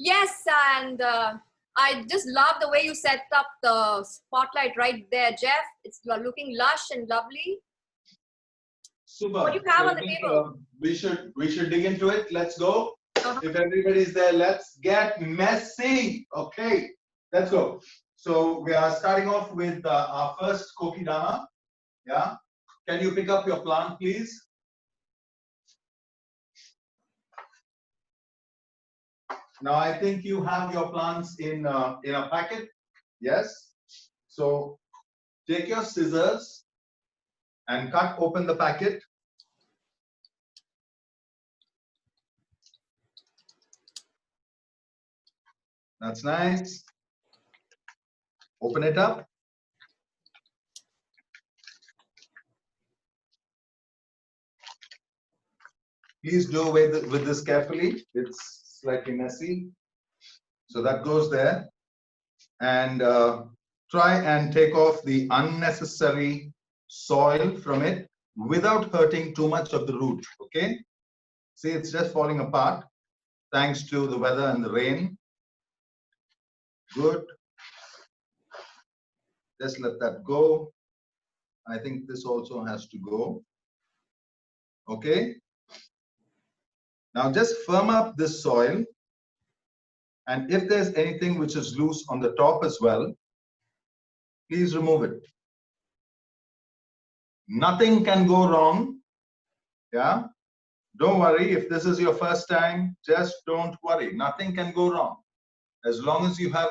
Yes, and I just love the way you set up the spotlight right there, Jeff. It's looking lush and lovely. Super. What do you have So on the table? We should dig into it. Let's go. If everybody's there, let's get messy. Okay, let's go. So we are starting off with our first Kokedama. Yeah. Can you pick up your plant, please? Now I think you have your plants in a packet. Yes. So take your scissors and cut open the packet. That's nice. Open it up. Please do away with this carefully. It's slightly messy. So that goes there. And try and take off the unnecessary soil from it without hurting too much of the root. Okay? See, it's just falling apart thanks to the weather and the rain. Good. Just let that go. I think this also has to go. Okay? Now just firm up this soil. And if there's anything which is loose on the top as well, please remove it. Nothing can go wrong. Yeah? Don't worry. If this is your first time, just don't worry. Nothing can go wrong as long as you have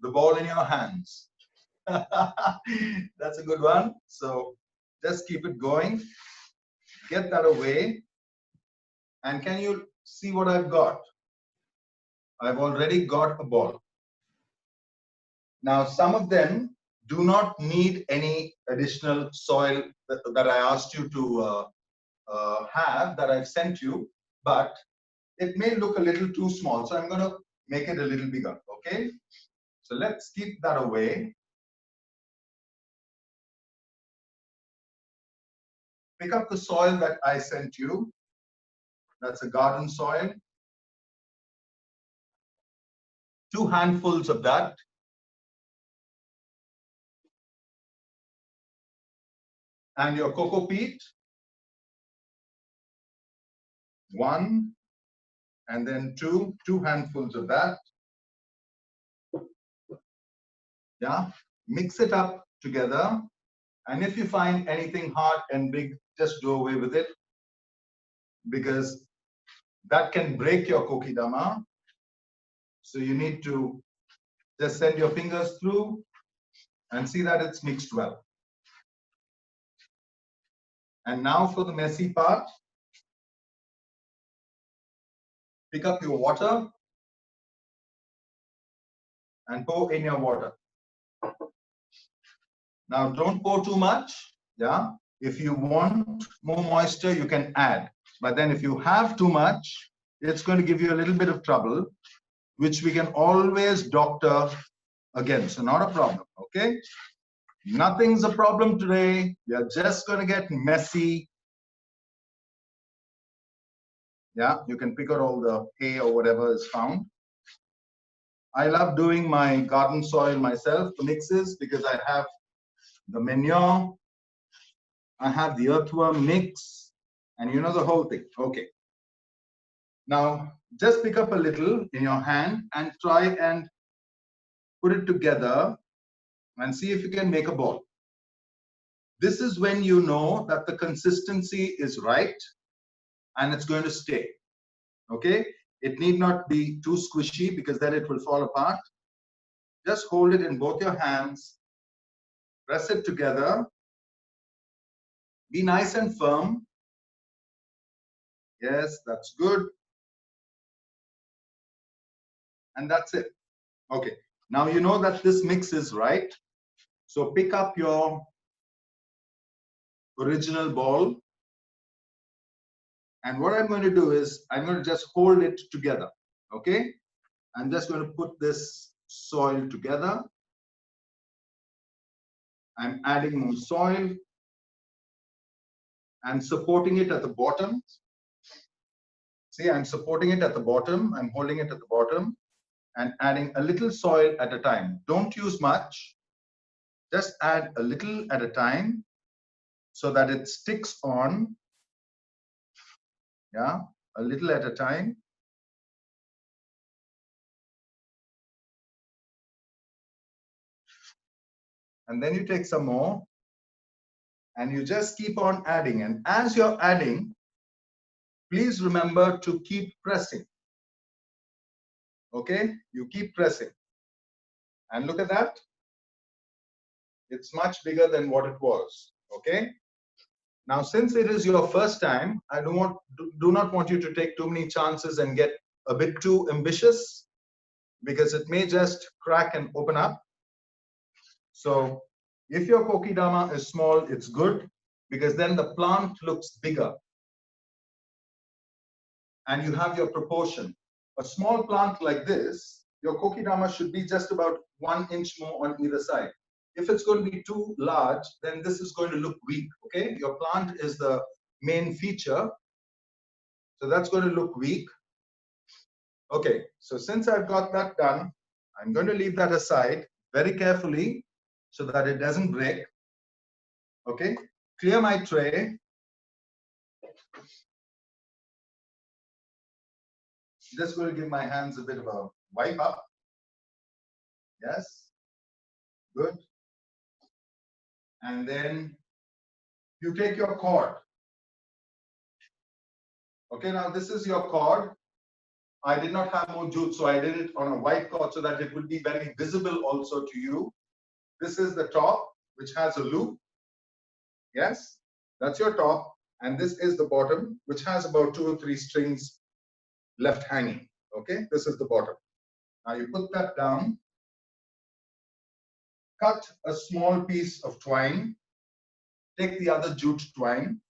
the ball in your hands. That's a good one. So just keep it going. Get that away. And can you see what I've got? I've already got a ball. Now, some of them do not need any additional soil that I asked you to have, that I've sent you, but it may look a little too small. So I'm going to make it a little bigger. Okay. So let's keep that away. Pick up the soil that I sent you. That's a garden soil. 2 handfuls of that. And your cocoa peat. 1, and then 2 handfuls of that. Yeah, mix it up together. And if you find anything hard and big, just do away with it, because that can break your Kokedama. So you need to just send your fingers through and see that it's mixed well. And now for the messy part. Pick up your water and pour in your water. Now don't pour too much. Yeah. If you want more moisture, you can add. But then if you have too much, it's going to give you a little bit of trouble, which we can always doctor again. So not a problem. Okay. Nothing's a problem today. We are just going to get messy. Yeah. You can pick out all the hay or whatever is found. I love doing my garden soil myself, the mixes, because I have the manure, I have the earthworm mix, and you know the whole thing. Okay. Now, just pick up a little in your hand and try and put it together and see if you can make a ball. This is when you know that the consistency is right and it's going to stay. Okay. It need not be too squishy, because then it will fall apart. Just hold it in both your hands, press it together, be nice and firm. Yes, that's good. And that's it. Okay. Now you know that this mix is right. So pick up your original ball. And what I'm going to do is I'm going to just hold it together. Okay. I'm just going to put this soil together. I'm adding more soil and supporting it at the bottom. See, I'm supporting it at the bottom. I'm holding it at the bottom and adding a little soil at a time. Don't use much. Just add a little at a time so that it sticks on. Yeah, a little at a time. And then you take some more and you just keep on adding. And as you're adding, please remember to keep pressing. Okay, you keep pressing. And look at that. It's much bigger than what it was. Okay. Now, since it is your first time, I do not want you to take too many chances and get a bit too ambitious, because it may just crack and open up. So if your Kokedama is small, it's good, because then the plant looks bigger and you have your proportion. A small plant like this, your Kokedama should be just about 1 inch more on either side. If it's going to be too large, then this is going to look weak. Okay, your plant is the main feature, so that's going to look weak. Okay, so since I've got that done, I'm going to leave that aside very carefully so that it doesn't break. Okay, clear my tray. Just going to give my hands a bit of a wipe up. Yes, good. And then you take your cord. Okay, now this is your cord. I did not have more jute, so I did it on a white cord so that it would be very visible also to you. This is the top, which has a loop. Yes, that's your top. And this is the bottom, which has about 2 or 3 strings left hanging. Okay, this is the bottom. Now you put that down. Cut a small piece of twine. Take the other jute twine.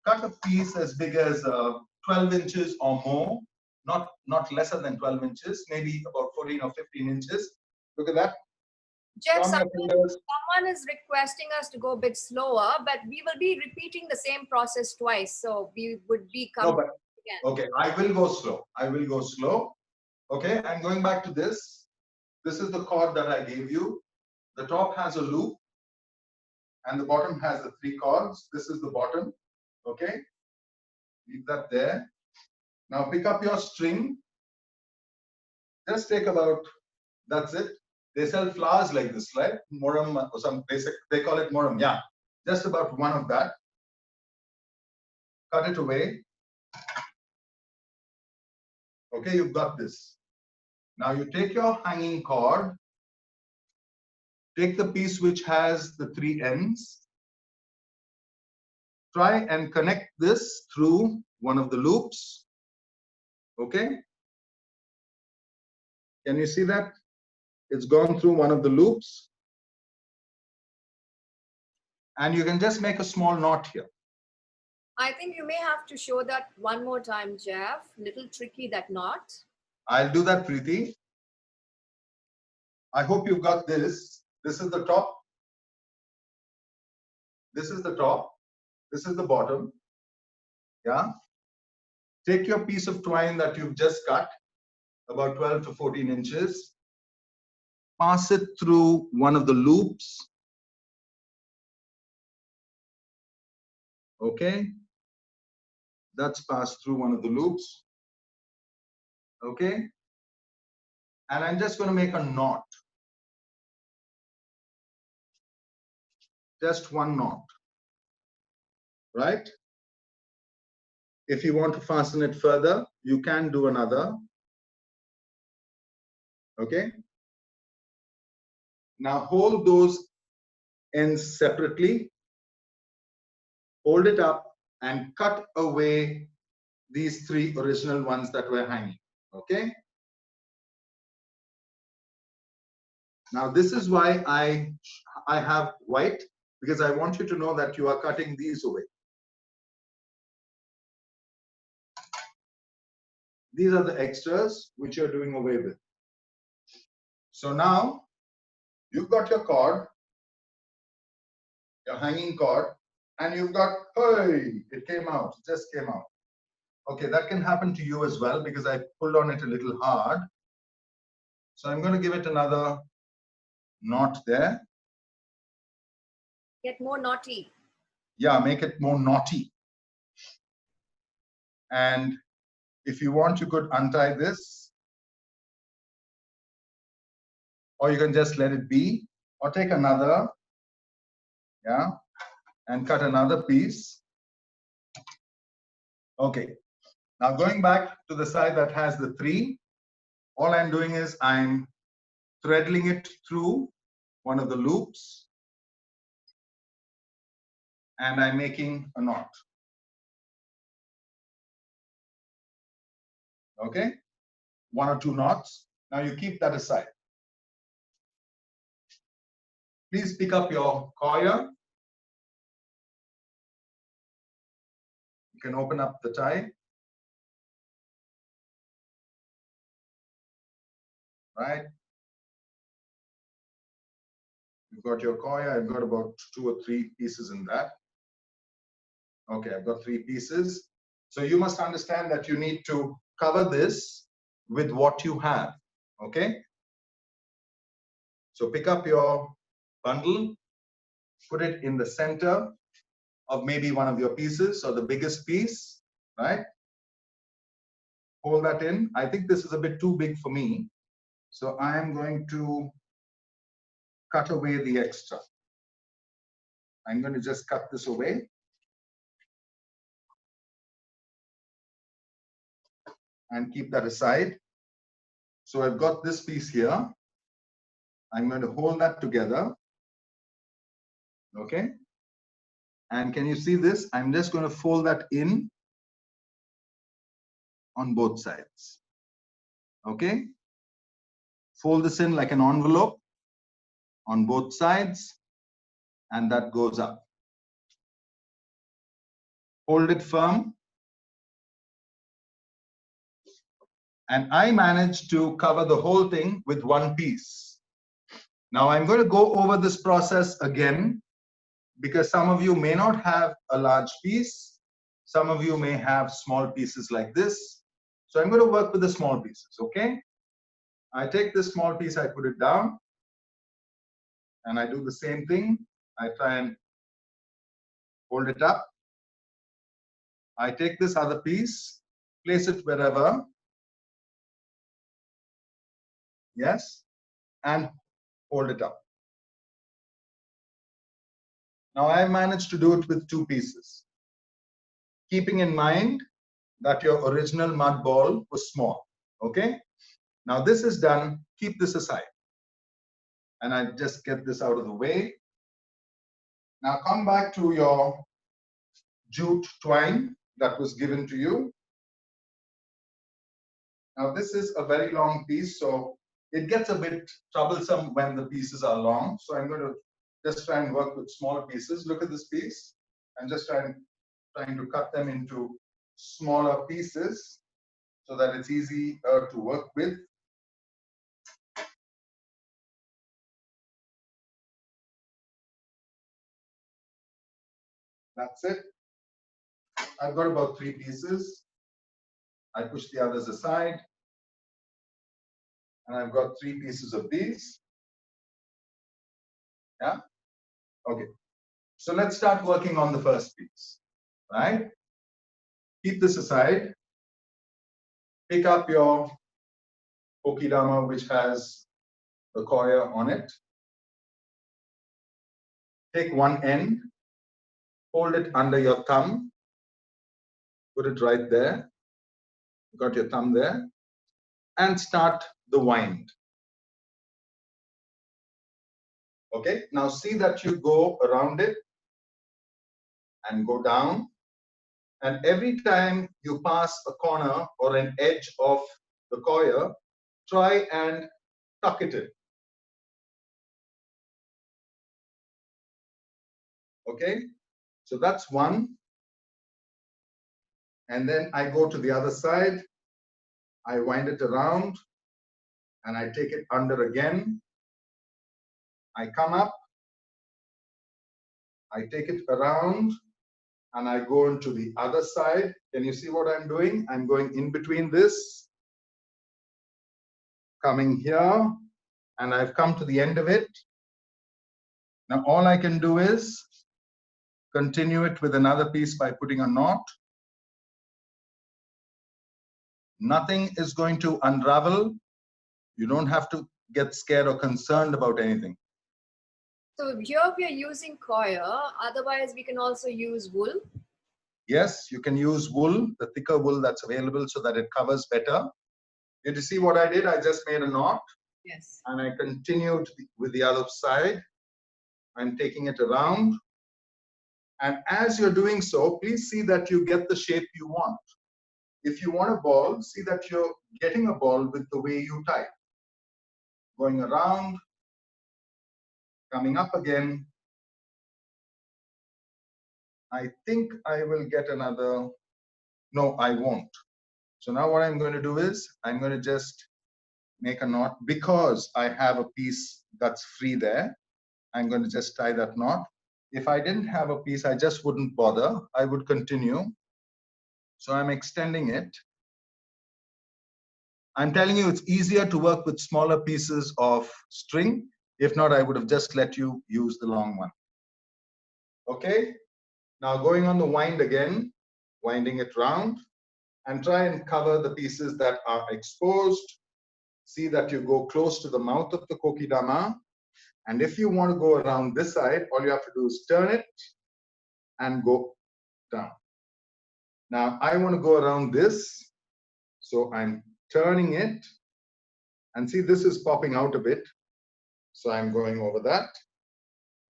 Cut a piece as big as 12 inches or more, not lesser than 12 inches, maybe about 14 or 15 inches. Look at that. Jeff, someone is requesting us to go a bit slower, but we will be repeating the same process twice. So we would be coming again. Okay, I will go slow. I will go slow. Okay, I'm going back to this. This is the cord that I gave you. The top has a loop and the bottom has the 3 cords. This is the bottom. Okay, leave that there. Now pick up your string. Just take about, that's it. They sell flowers like this, right? Moram or some basic, they call it moram. Yeah, just about one of that. Cut it away. Okay, you've got this. Now you take your hanging cord, take the piece which has the 3 ends, try and connect this through one of the loops. Okay, can you see that? It's gone through one of the loops. And you can just make a small knot here. I think you may have to show that one more time, Jeff. Little tricky, that knot. I'll do that, Preeti. I hope you've got this. This is the top. This is the top. This is the bottom. Yeah. Take your piece of twine that you've just cut, about 12 to 14 inches. Pass it through one of the loops. Okay. That's passed through one of the loops. Okay. And I'm just going to make a knot. Just one knot. Right? If you want to fasten it further, you can do another. Okay. Now hold those ends separately. Hold it up and cut away these 3 original ones that were hanging. Okay. Now this is why I have white, because I want you to know that you are cutting these away. These are the extras which you're doing away with. So now you've got your cord, your hanging cord. and you've got, hey, it came out, it just came out. Okay, that can happen to you as well because I pulled on it a little hard. So I'm going to give it another knot there. Get more naughty. Yeah, make it more knotty. And if you want, you could untie this, or you can just let it be, or take another, yeah, and cut another piece. Okay, now going back to the side that has the 3, all I'm doing is I'm threading it through one of the loops, and I'm making a knot. Okay, 1 or 2 knots. Now you keep that aside. Please pick up your coir. You can open up the tie. Right. You've got your coir. I've got about 2 or 3 pieces in that. Okay, I've got 3 pieces. So you must understand that you need to cover this with what you have. Okay. So pick up your bundle, put it in the center of maybe one of your pieces or the biggest piece, right? Hold that in. I think this is a bit too big for me. So I am going to cut away the extra. I'm going to just cut this away. And keep that aside. So I've got this piece here. I'm going to hold that together. Okay. And can you see this? I'm just going to fold that in on both sides. Okay. Fold this in like an envelope on both sides, and that goes up. Hold it firm. And I managed to cover the whole thing with one piece. Now I'm going to go over this process again because some of you may not have a large piece. Some of you may have small pieces like this. So I'm going to work with the small pieces, okay? I take this small piece, I put it down, and I do the same thing. I try and hold it up. I take this other piece, place it wherever, yes, and hold it up. Now I managed to do it with 2 pieces, keeping in mind that your original mud ball was small, okay? Now this is done, keep this aside. And I just get this out of the way. Now come back to your jute twine that was given to you. Now this is a very long piece, so it gets a bit troublesome when the pieces are long. So I'm going to just try and work with small pieces. Look at this piece. I'm just trying to cut them into smaller pieces so that it's easy to work with. That's it. I've got about 3 pieces. I push the others aside. And I've got 3 pieces of these. Yeah. Okay. So let's start working on the first piece, right? Keep this aside. Pick up your Kokedama, which has the coir on it. Take one end, hold it under your thumb, put it right there. You got your thumb there, and start the wind. Okay, now see that you go around it and go down. And every time you pass a corner or an edge of the coir, try and tuck it in. Okay, so that's one. And then I go to the other side. I wind it around and I take it under again. I come up. I take it around and I go into the other side. Can you see what I'm doing? I'm going in between this, coming here, and I've come to the end of it. Now all I can do is continue it with another piece by putting a knot. Nothing is going to unravel. You don't have to get scared or concerned about anything. So here we are using coir, otherwise we can also use wool. Yes, you can use wool, the thicker wool that's available so that it covers better. Did you see what I did? I just made a knot. Yes. And I continued with the other side. I'm taking it around. And as you're doing so, please see that you get the shape you want. If you want a ball, see that you're getting a ball with the way you tie. Going around, coming up again. I think I will get another. No, I won't. So now what I'm going to do is I'm going to just make a knot because I have a piece that's free there. I'm going to just tie that knot. If I didn't have a piece, I just wouldn't bother. I would continue. So I'm extending it. I'm telling you, it's easier to work with smaller pieces of string. If not, I would have just let you use the long one. Okay. Now going on the wind again, winding it round, and try and cover the pieces that are exposed. See that you go close to the mouth of the Kokedama. And if you want to go around this side, all you have to do is turn it and go down. Now I want to go around this. So I'm turning it. And see, this is popping out a bit. So I'm going over that.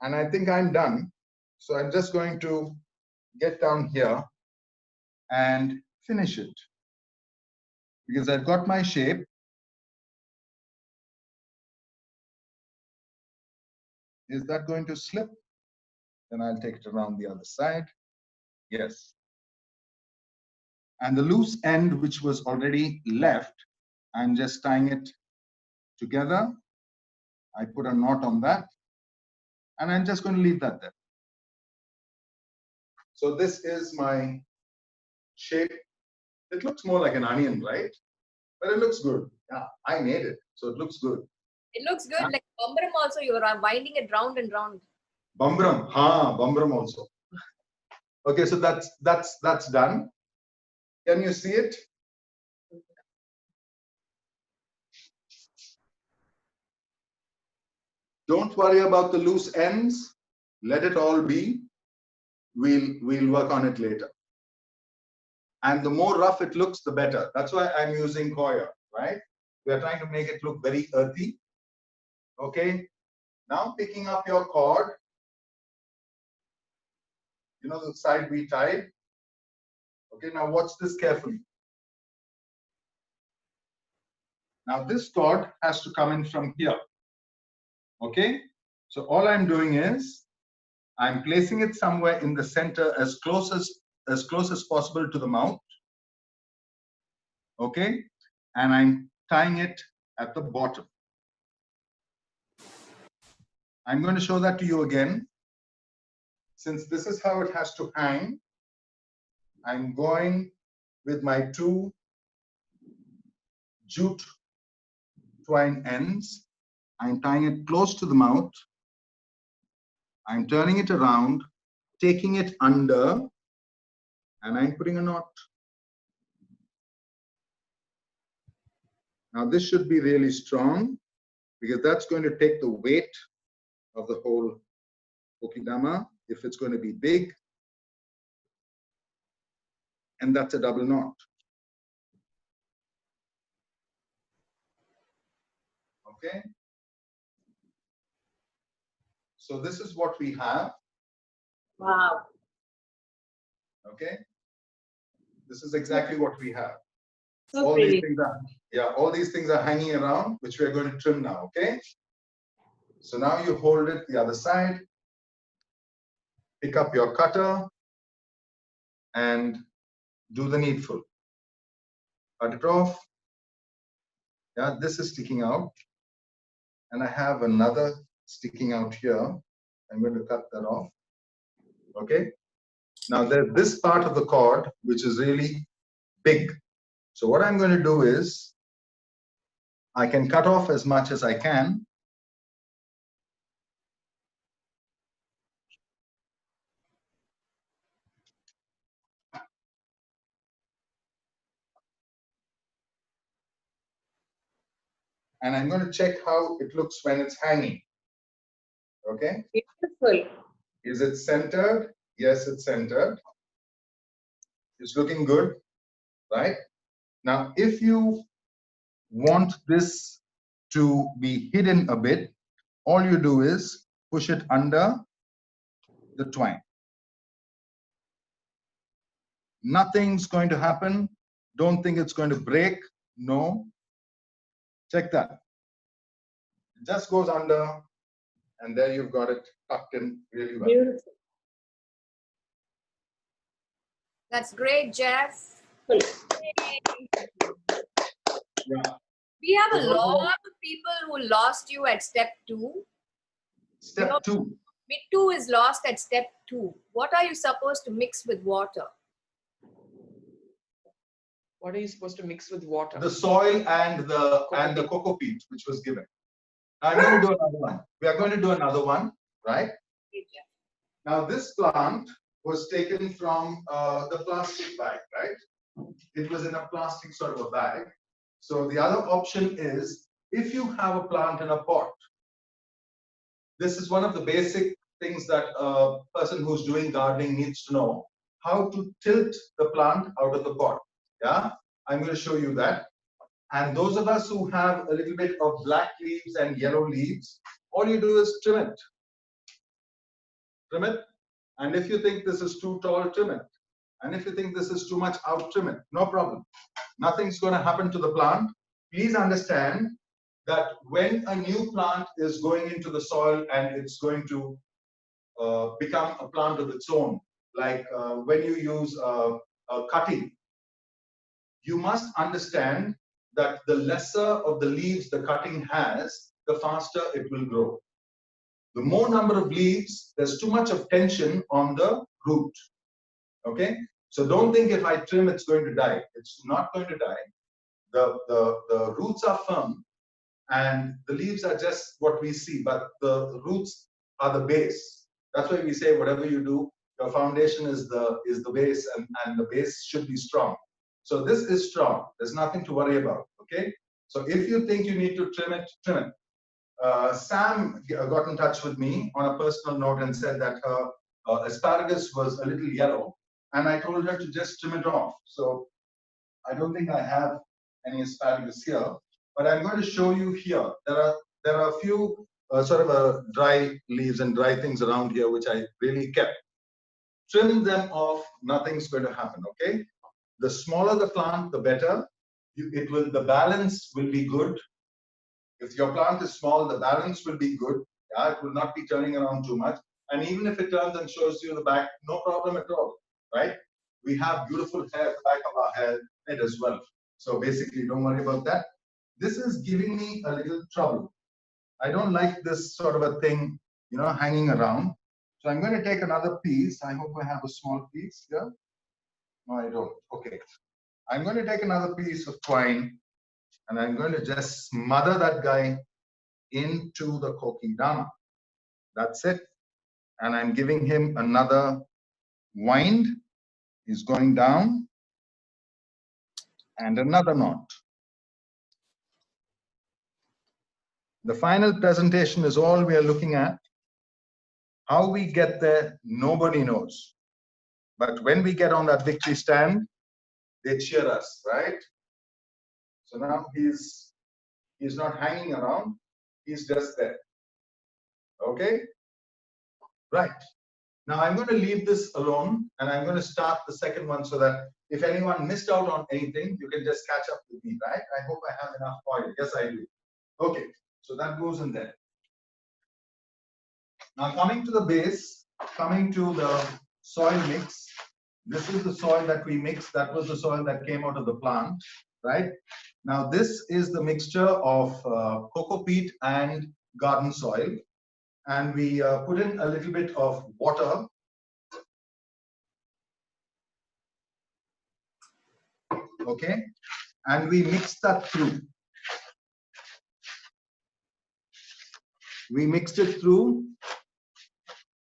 And I think I'm done. So I'm just going to get down here and finish it. Because I've got my shape. Is that going to slip? Then I'll take it around the other side. Yes. And the loose end, which was already left, I'm just tying it together. I put a knot on that. And I'm just going to leave that there. So this is my shape. It looks more like an onion, right? But it looks good. Yeah, I made it. So it looks good. It looks good. Like Bambram also, you are winding it round and round. Bambram. Bambram also. Okay, so that's done. Can you see it? Don't worry about the loose ends. Let it all be. We'll work on it later. And the more rough it looks, the better. That's why I'm using coir, right? We're trying to make it look very earthy. Okay. Now picking up your cord. You know the side we tied. Okay, now watch this carefully. Now this cord has to come in from here. Okay, so all I'm doing is I'm placing it somewhere in the center as close as possible to the mouth. Okay, and I'm tying it at the bottom. I'm going to show that to you again. Since this is how it has to hang, I'm going with my two jute twine ends. I'm tying it close to the mouth. I'm turning it around, taking it under, and I'm putting a knot. Now this should be really strong because that's going to take the weight of the whole Kokedama if it's going to be big. And that's a double knot. Okay. So this is what we have. Wow. Okay. This is exactly what we have. So all pretty. these things are, yeah, all these things are hanging around, which we're going to trim now. Okay. So now you hold it the other side, pick up your cutter and do the needful. Cut it off. Yeah, this is sticking out. And I have another sticking out here. I'm going to cut that off. Okay. Now there's this part of the cord which is really big. So what I'm going to do is I can cut off as much as I can. And I'm going to check how it looks when it's hanging. Okay. Beautiful. Is it centered? Yes, it's centered. It's looking good, right? Now, if you want this to be hidden a bit, all you do is push it under the twine. Nothing's going to happen. Don't think it's going to break. No. Check that. It just goes under, and there you've got it tucked in really well. Beautiful. That's great, Jeff. Yeah. We have a lot of people who lost you at step 2. Step 2. Mittu is lost at step 2. What are you supposed to mix with water? What are you supposed to mix with water? The soil and the cocoa peat which was given. I'm going to do another one. We are going to do another one, right? Now this plant was taken from the plastic bag, right? It was in a plastic sort of a bag. So the other option is, if you have a plant in a pot, this is one of the basic things that a person who's doing gardening needs to know, how to tilt the plant out of the pot. Yeah, I'm going to show you that. And those of us who have a little bit of black leaves and yellow leaves, all you do is trim it. Trim it. And if you think this is too tall, trim it. And if you think this is too much out, trim it. No problem. Nothing's going to happen to the plant. Please understand that when a new plant is going into the soil and it's going to become a plant of its own, like when you use a cutting, you must understand that the lesser of the leaves the cutting has, the faster it will grow. The more number of leaves, there's too much of tension on the root. Okay? So don't think if I trim, it's going to die. It's not going to die. The roots are firm and the leaves are just what we see, but the roots are the base. That's why we say whatever you do, your foundation is the base, and the base should be strong. So this is strong. There's nothing to worry about. Okay? So if you think you need to trim it, trim it. Sam got in touch with me on a personal note and said that her asparagus was a little yellow, and I told her to just trim it off. So I don't think I have any asparagus here, but I'm going to show you here. There are a few sort of dry leaves and dry things around here which I really kept. Trim them off. Nothing's going to happen. Okay. The smaller the plant, the better. The balance will be good. If your plant is small, the balance will be good. Yeah, it will not be turning around too much. And even if it turns and shows you the back, no problem at all, right? We have beautiful hair at the back of our head as well. So basically, don't worry about that. This is giving me a little trouble. I don't like this sort of a thing, hanging around. So I'm going to take another piece. I hope I have a small piece here. No, I don't. Okay. I'm going to take another piece of twine and I'm going to just smother that guy into the Kokedama. That's it. And I'm giving him another wind. He's going down. And another knot. The final presentation is all we are looking at. How we get there, nobody knows. But when we get on that victory stand, they cheer us, right? So now he's not hanging around. He's just there. Okay? Right. Now I'm going to leave this alone and I'm going to start the second one so that if anyone missed out on anything, you can just catch up with me, right? I hope I have enough oil. Yes, I do. Okay, so that goes in there. Now coming to the base, coming to the soil mix, this is the soil that we mixed. That was the soil that came out of the plant, right? Now this is the mixture of cocoa peat and garden soil. And we put in a little bit of water Okay, and we mix that through. We mixed it through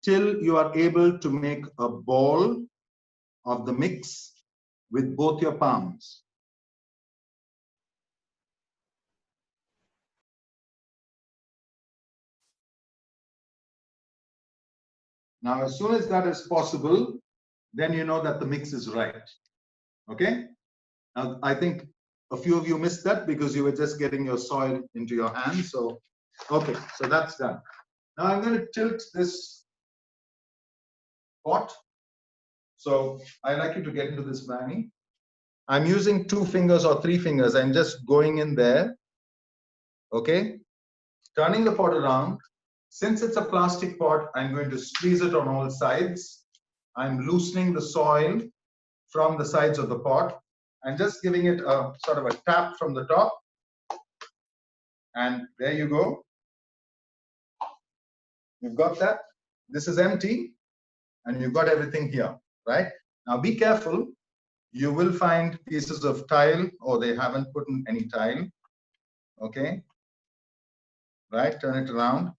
till you are able to make a ball of the mix with both your palms. Now, as soon as that is possible, then you know that the mix is right. Okay? Now, I think a few of you missed that because you were just getting your soil into your hands. So, okay, so that's done. Now I'm going to tilt this pot. So I'd like you to get into this, Manny. I'm using 2 fingers or 3 fingers. I'm just going in there. Okay? Turning the pot around. Since it's a plastic pot, I'm going to squeeze it on all sides. I'm loosening the soil from the sides of the pot and just giving it a sort of a tap from the top. And there you go. You've got that. This is empty and you've got everything here, right? Now be careful. You will find pieces of tile or they haven't put in any tile. Okay. Right. Turn it around.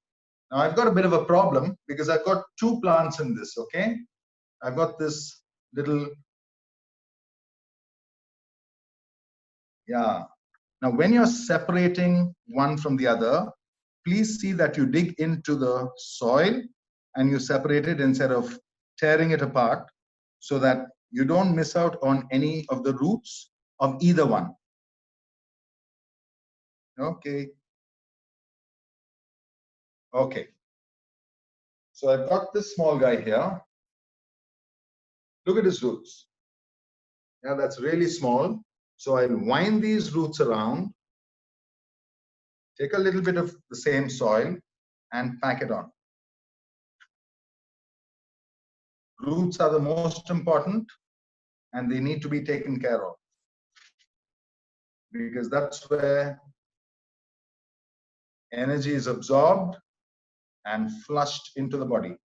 Now I've got a bit of a problem because I've got 2 plants in this. Okay. I've got this little, yeah. Now when you're separating one from the other, please see that you dig into the soil and you separate it instead of tearing it apart so that you don't miss out on any of the roots of either one. Okay. Okay. So I've got this small guy here. Look at his roots. Yeah, that's really small. So I'll wind these roots around, take a little bit of the same soil and pack it on. Roots are the most important and they need to be taken care of because that's where energy is absorbed and flushed into the body.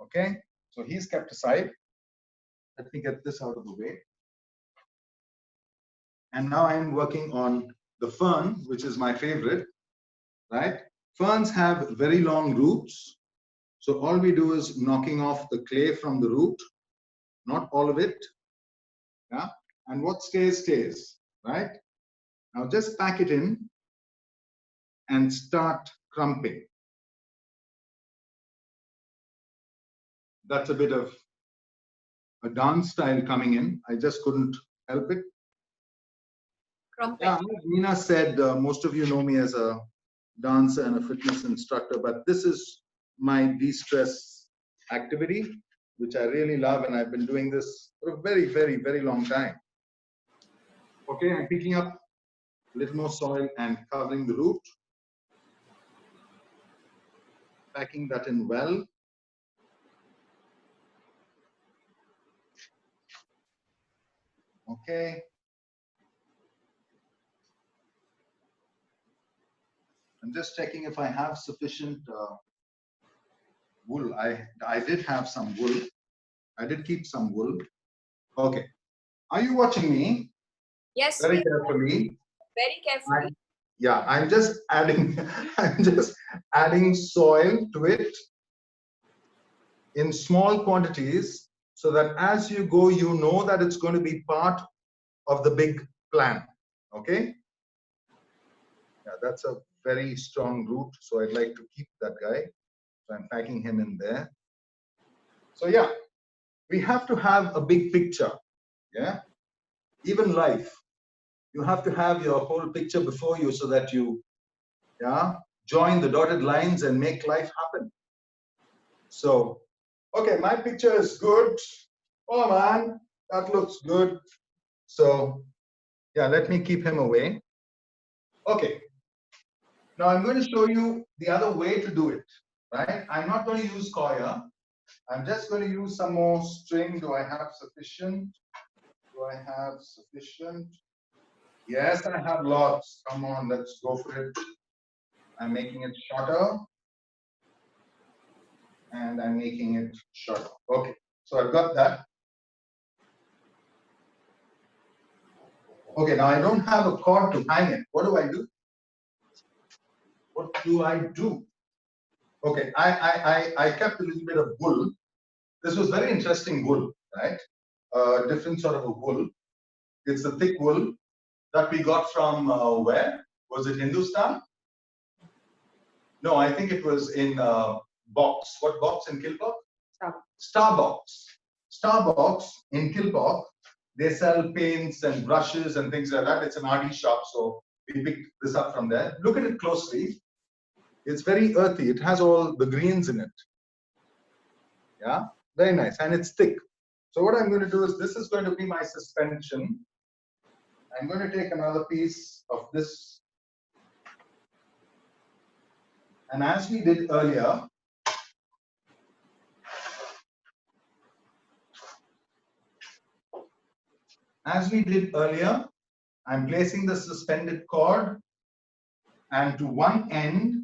Okay, so he's kept aside. Let me get this out of the way. And now I'm working on the fern, which is my favorite, right? Ferns have very long roots. So all we do is knocking off the clay from the root, not all of it. Yeah. And what stays, stays, right? Now just pack it in and start crumping. That's a bit of a dance style coming in. I just couldn't help it. Crumpet. Yeah, like Meena said, most of you know me as a dancer and a fitness instructor, but this is my de-stress activity, which I really love, and I've been doing this for a very, very, very long time. Okay, I'm picking up a little more soil and covering the root, packing that in well. Okay. I'm just checking if I have sufficient wool. I did have some wool. I did keep some wool. Okay. Are you watching me? Yes, Very we carefully. very carefully. Yeah, I'm just adding I'm just adding soil to it in small quantities so that as you go, you know that it's going to be part of the big plan. Okay. Yeah, that's a very strong root. So I'd like to keep that guy. So I'm packing him in there. So yeah, we have to have a big picture. Yeah. Even life, you have to have your whole picture before you so that you join the dotted lines and make life happen. So, okay, my picture is good. Oh man, that looks good. So, yeah, let me keep him away. Okay. Now I'm going to show you the other way to do it, right? I'm not going to use coir. I'm just going to use some more string. Do I have sufficient? Do I have sufficient? Yes, I have lots. Come on, let's go for it. I'm making it shorter. And I'm making it shorter. Okay, so I've got that. Okay, now I don't have a cord to hang it. What do I do? What do I do? Okay, I kept a little bit of wool. This was very interesting wool, right? Different sort of a wool. It's a thick wool that we got from where? Was it Hindustan? No, I think it was in box. What box in Kilpauk? Starbucks. Starbucks in Kilpauk. They sell paints and brushes and things like that. It's an RD shop, so we picked this up from there. Look at it closely. It's very earthy. It has all the greens in it. Yeah, very nice, and it's thick. So what I'm going to do is, this is going to be my suspension. I'm going to take another piece of this, and as we did earlier, I'm placing the suspended cord, and to one end,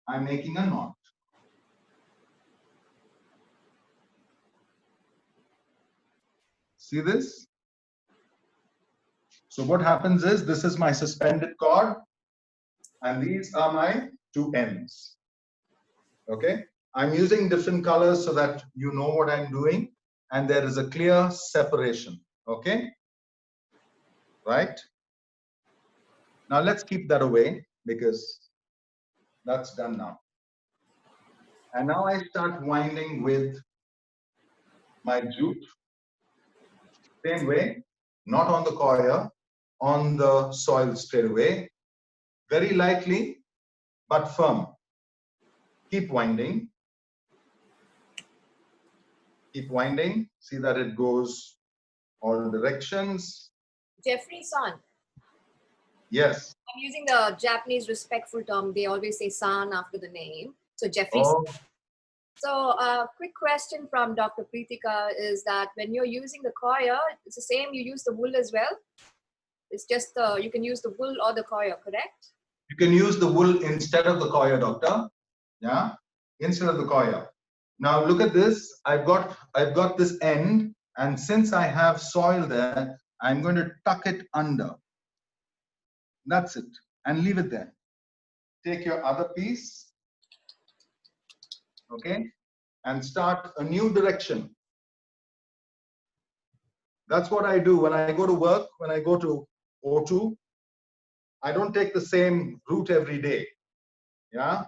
I'm making a knot. See this? So what happens is, this is my suspended cord, and these are my two ends. Okay? I'm using different colors so that you know what I'm doing, and there is a clear separation. Okay? Right? Now let's keep that away, because that's done now. And now I start winding with my jute. Same way, not on the coir, on the soil straight away. Very lightly, but firm. Keep winding. Keep winding. See that it goes all directions. Jeffrey-san. Yes. I'm using the Japanese respectful term. They always say san after the name. So Jeffrey. Oh. So quick question from Dr. Preetika is that when you're using the coir, it's the same, you use the wool as well? It's just you can use the wool or the coir, correct? You can use the wool instead of the coir, doctor. Yeah, instead of the coir. Now look at this. I've got this end, and since I have soil there, I'm going to tuck it under. That's it, and leave it there. Take your other piece, okay, and start a new direction. That's what I do when I go to work. When I go to O2, I don't take the same route every day. Yeah,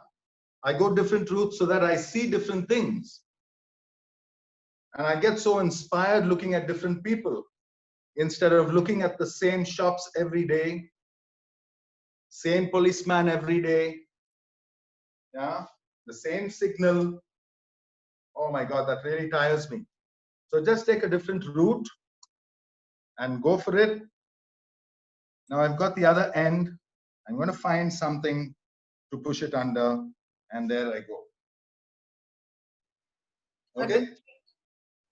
I go different routes so that I see different things. And I get so inspired looking at different people instead of looking at the same shops every day, same policeman every day, yeah, the same signal. Oh my God, that really tires me. So just take a different route and go for it. Now I've got the other end. I'm going to find something to push it under, and there I go. Okay?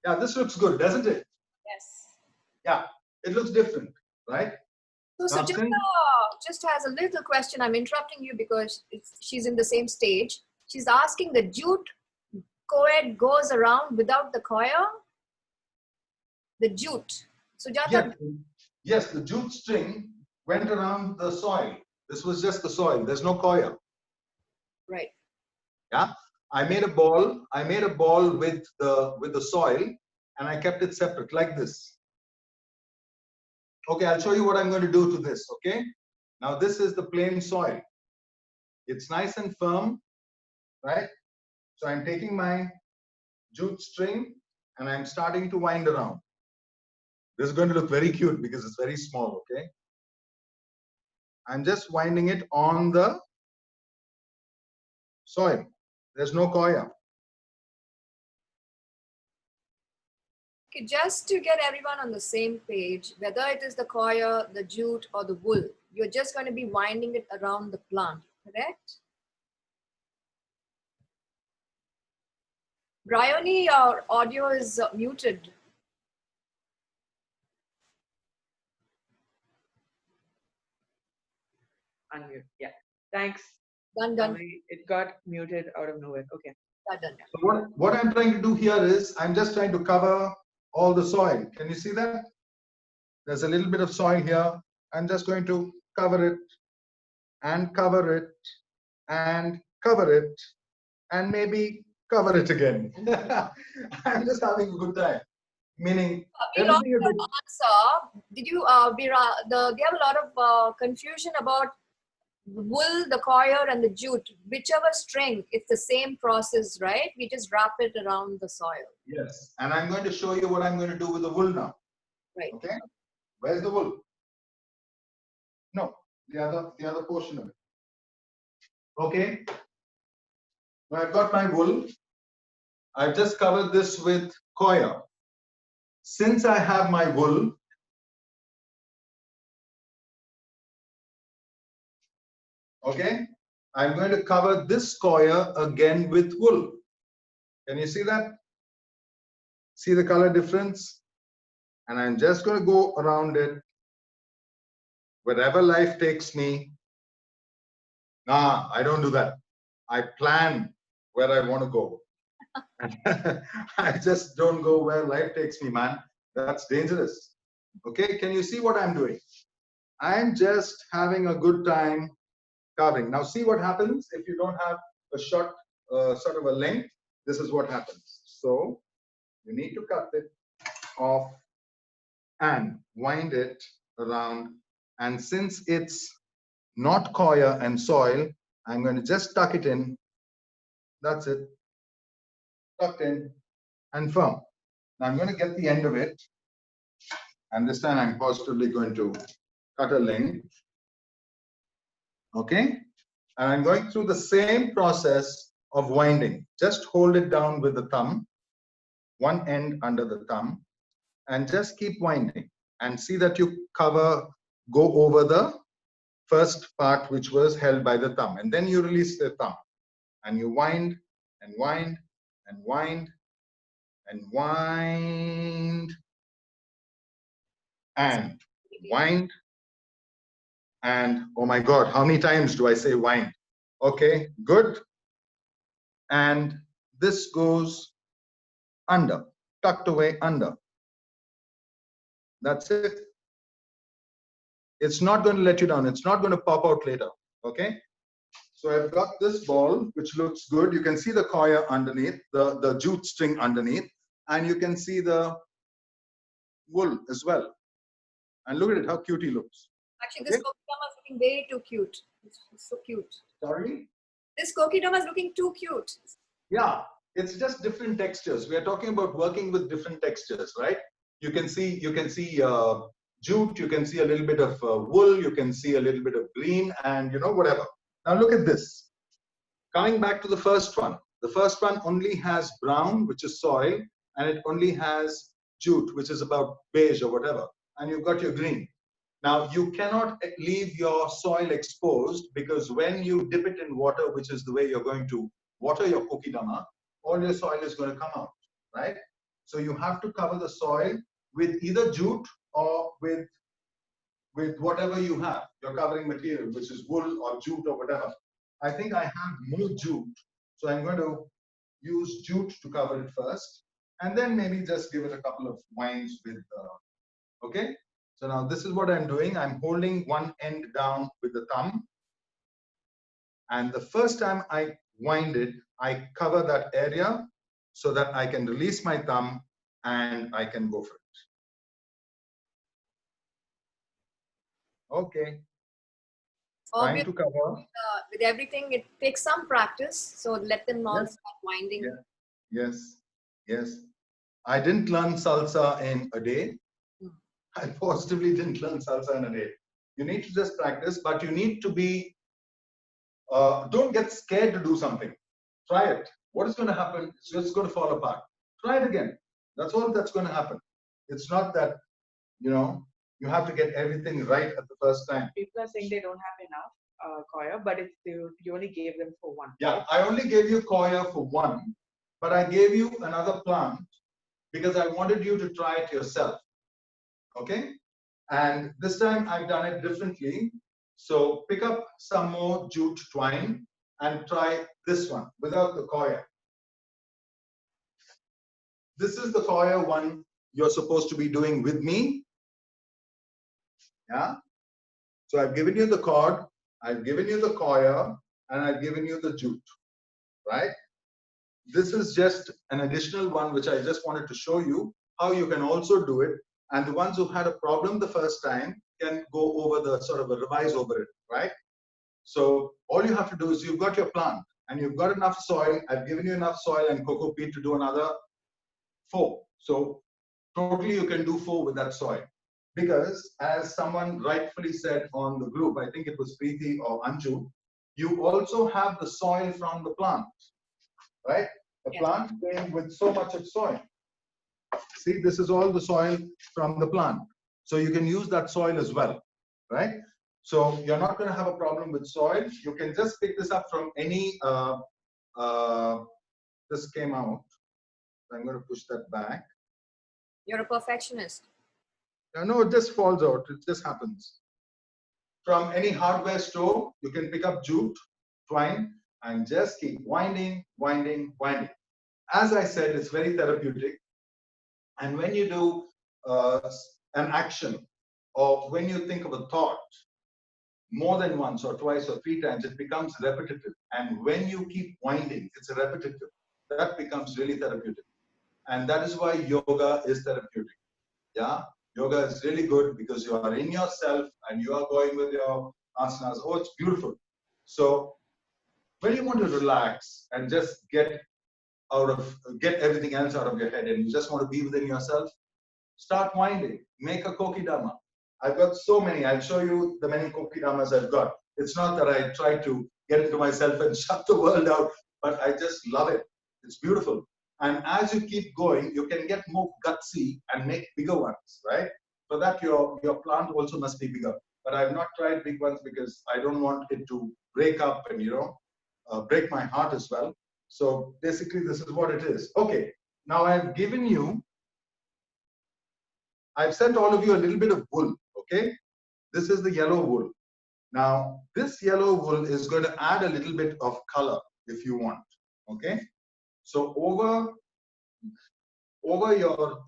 Yeah, this looks good, doesn't it? Yes. Yeah, it looks different, right? So just has a little question. I'm interrupting you because she's in the same stage. She's asking, the jute co-ed goes around without the coir? The jute. Sujata? Yes, the jute string went around the soil. This was just the soil. There's no coir. Right. Yeah. I made a ball. I made a ball with the soil, and I kept it separate like this. Okay, I'll show you what I'm going to do to this. Okay. Now this is the plain soil. It's nice and firm, right? So I'm taking my jute string and I'm starting to wind around. This is going to look very cute because it's very small. Okay. I'm just winding it on the soil. There's no coir. Okay, just to get everyone on the same page, whether it is the coir, the jute, or the wool, you're just going to be winding it around the plant, correct? Bryony, your audio is muted. Unmute. Yeah. Thanks. Done. Sorry, it got muted out of nowhere. Okay. Done. So what I'm trying to do here is I'm just trying to cover all the soil. Can you see that? There's a little bit of soil here. I'm just going to cover it and cover it and cover it and maybe cover it again. I'm just having a good time. Meaning, We lost everything is your like, answer. Did you, Vira, we have a lot of confusion about the wool, the coir, and the jute. Whichever string, it's the same process, right? We just wrap it around the soil. yes. And I'm going to show you what I'm going to do with the wool now. Right. Okay. Where's the wool? No, the other portion of it. Okay. Now I've got my wool. I've just covered this with coir. Since I have my wool, okay, I'm going to cover this coir again with wool. Can you see that? See the color difference? And I'm just going to go around it wherever life takes me. Nah, I don't do that. I plan where I want to go. I just don't go where life takes me, man. That's dangerous. Okay, can you see what I'm doing? I'm just having a good time carving. Now see what happens if you don't have a short sort of a length. This is what happens. So you need to cut it off and wind it around. And since it's not coir and soil, I'm going to just tuck it in. That's it. Tucked in and firm. Now I'm going to get the end of it. And this time I'm positively going to cut a length. Okay. And I'm going through the same process of winding. Just hold it down with the thumb, one end under the thumb, and just keep winding. And see that you go over the first part which was held by the thumb. And then you release the thumb. And you wind and wind and wind and wind and wind. And oh my God, how many times do I say wind? Okay, good. And this goes under, tucked away under. That's it. It's not going to let you down. It's not going to pop out later. Okay. So I've got this ball, which looks good. You can see the coir underneath, the jute string underneath, and you can see the wool as well. And look at it, how cute he looks. Actually, this Kokedama is looking way too cute. It's so cute. Sorry? This Kokedama is looking too cute. Yeah, it's just different textures. We are talking about working with different textures, right? You can see jute, you can see a little bit of wool, you can see a little bit of green, and whatever. Now look at this. Coming back to the first one. The first one only has brown, which is soil, and it only has jute, which is about beige or whatever. And you've got your green. Now, you cannot leave your soil exposed because when you dip it in water, which is the way you're going to water your Kokedama, all your soil is going to come out, right? So you have to cover the soil with either jute or with whatever you have, your covering material, which is wool or jute or whatever. I think I have more jute, so I'm going to use jute to cover it first, and then maybe just give it a couple of winds with, okay? So now this is what I'm doing. I'm holding one end down with the thumb. And the first time I wind it, I cover that area so that I can release my thumb and I can go for it. Okay. Trying to cover. With everything, it takes some practice. So let them all start winding. Yeah. Yes. Yes. I didn't learn salsa in a day. I positively didn't learn salsa in a day. You need to just practice, but you need to be, don't get scared to do something. Try it. What is going to happen? It's just going to fall apart. Try it again. That's all that's going to happen. It's not that, you have to get everything right at the first time. People are saying they don't have enough coir, but it's you only gave them for one. Yeah, I only gave you coir for one, but I gave you another plant because I wanted you to try it yourself. Okay? And this time I've done it differently. So pick up some more jute twine and try this one without the coir. This is the coir one you're supposed to be doing with me. Yeah. So I've given you the cord, I've given you the coir, and I've given you the jute, right? This is just an additional one which I just wanted to show you how you can also do it. And the ones who had a problem the first time can go over the sort of a revise over it, right? So all you have to do is you've got your plant and you've got enough soil. I've given you enough soil and cocoa peat to do another 4. So totally you can do 4 with that soil. Because as someone rightfully said on the group, I think it was Preeti or Anju, you also have the soil from the plant, right? The Yes. plant came with so much of soil. See, this is all the soil from the plant. So you can use that soil as well, right? So you're not going to have a problem with soil. You can just pick this up from any, this came out. I'm going to push that back. You're a perfectionist. No, it just falls out. It just happens. From any hardware store, you can pick up jute, twine, and just keep winding, winding, winding. As I said, it's very therapeutic. And when you do an action, or when you think of a thought, more than once or twice or 3 times, it becomes repetitive. And when you keep winding, it's repetitive. That becomes really therapeutic. And that is why yoga is therapeutic. Yeah, yoga is really good because you are in yourself and you are going with your asanas. Oh, it's beautiful. So when you want to relax and just get everything else out of your head and you just want to be within yourself, start winding. Make a Kokedama. I've got so many. I'll show you the many Kokedamas I've got. It's not that I try to get into myself and shut the world out, but I just love it. It's beautiful. And as you keep going, you can get more gutsy and make bigger ones, right? So that your plant also must be bigger. But I've not tried big ones because I don't want it to break up and, break my heart as well. So basically, this is what it is. Okay, now I've sent all of you a little bit of wool, okay? This is the yellow wool. Now, this yellow wool is going to add a little bit of color if you want, okay? So over your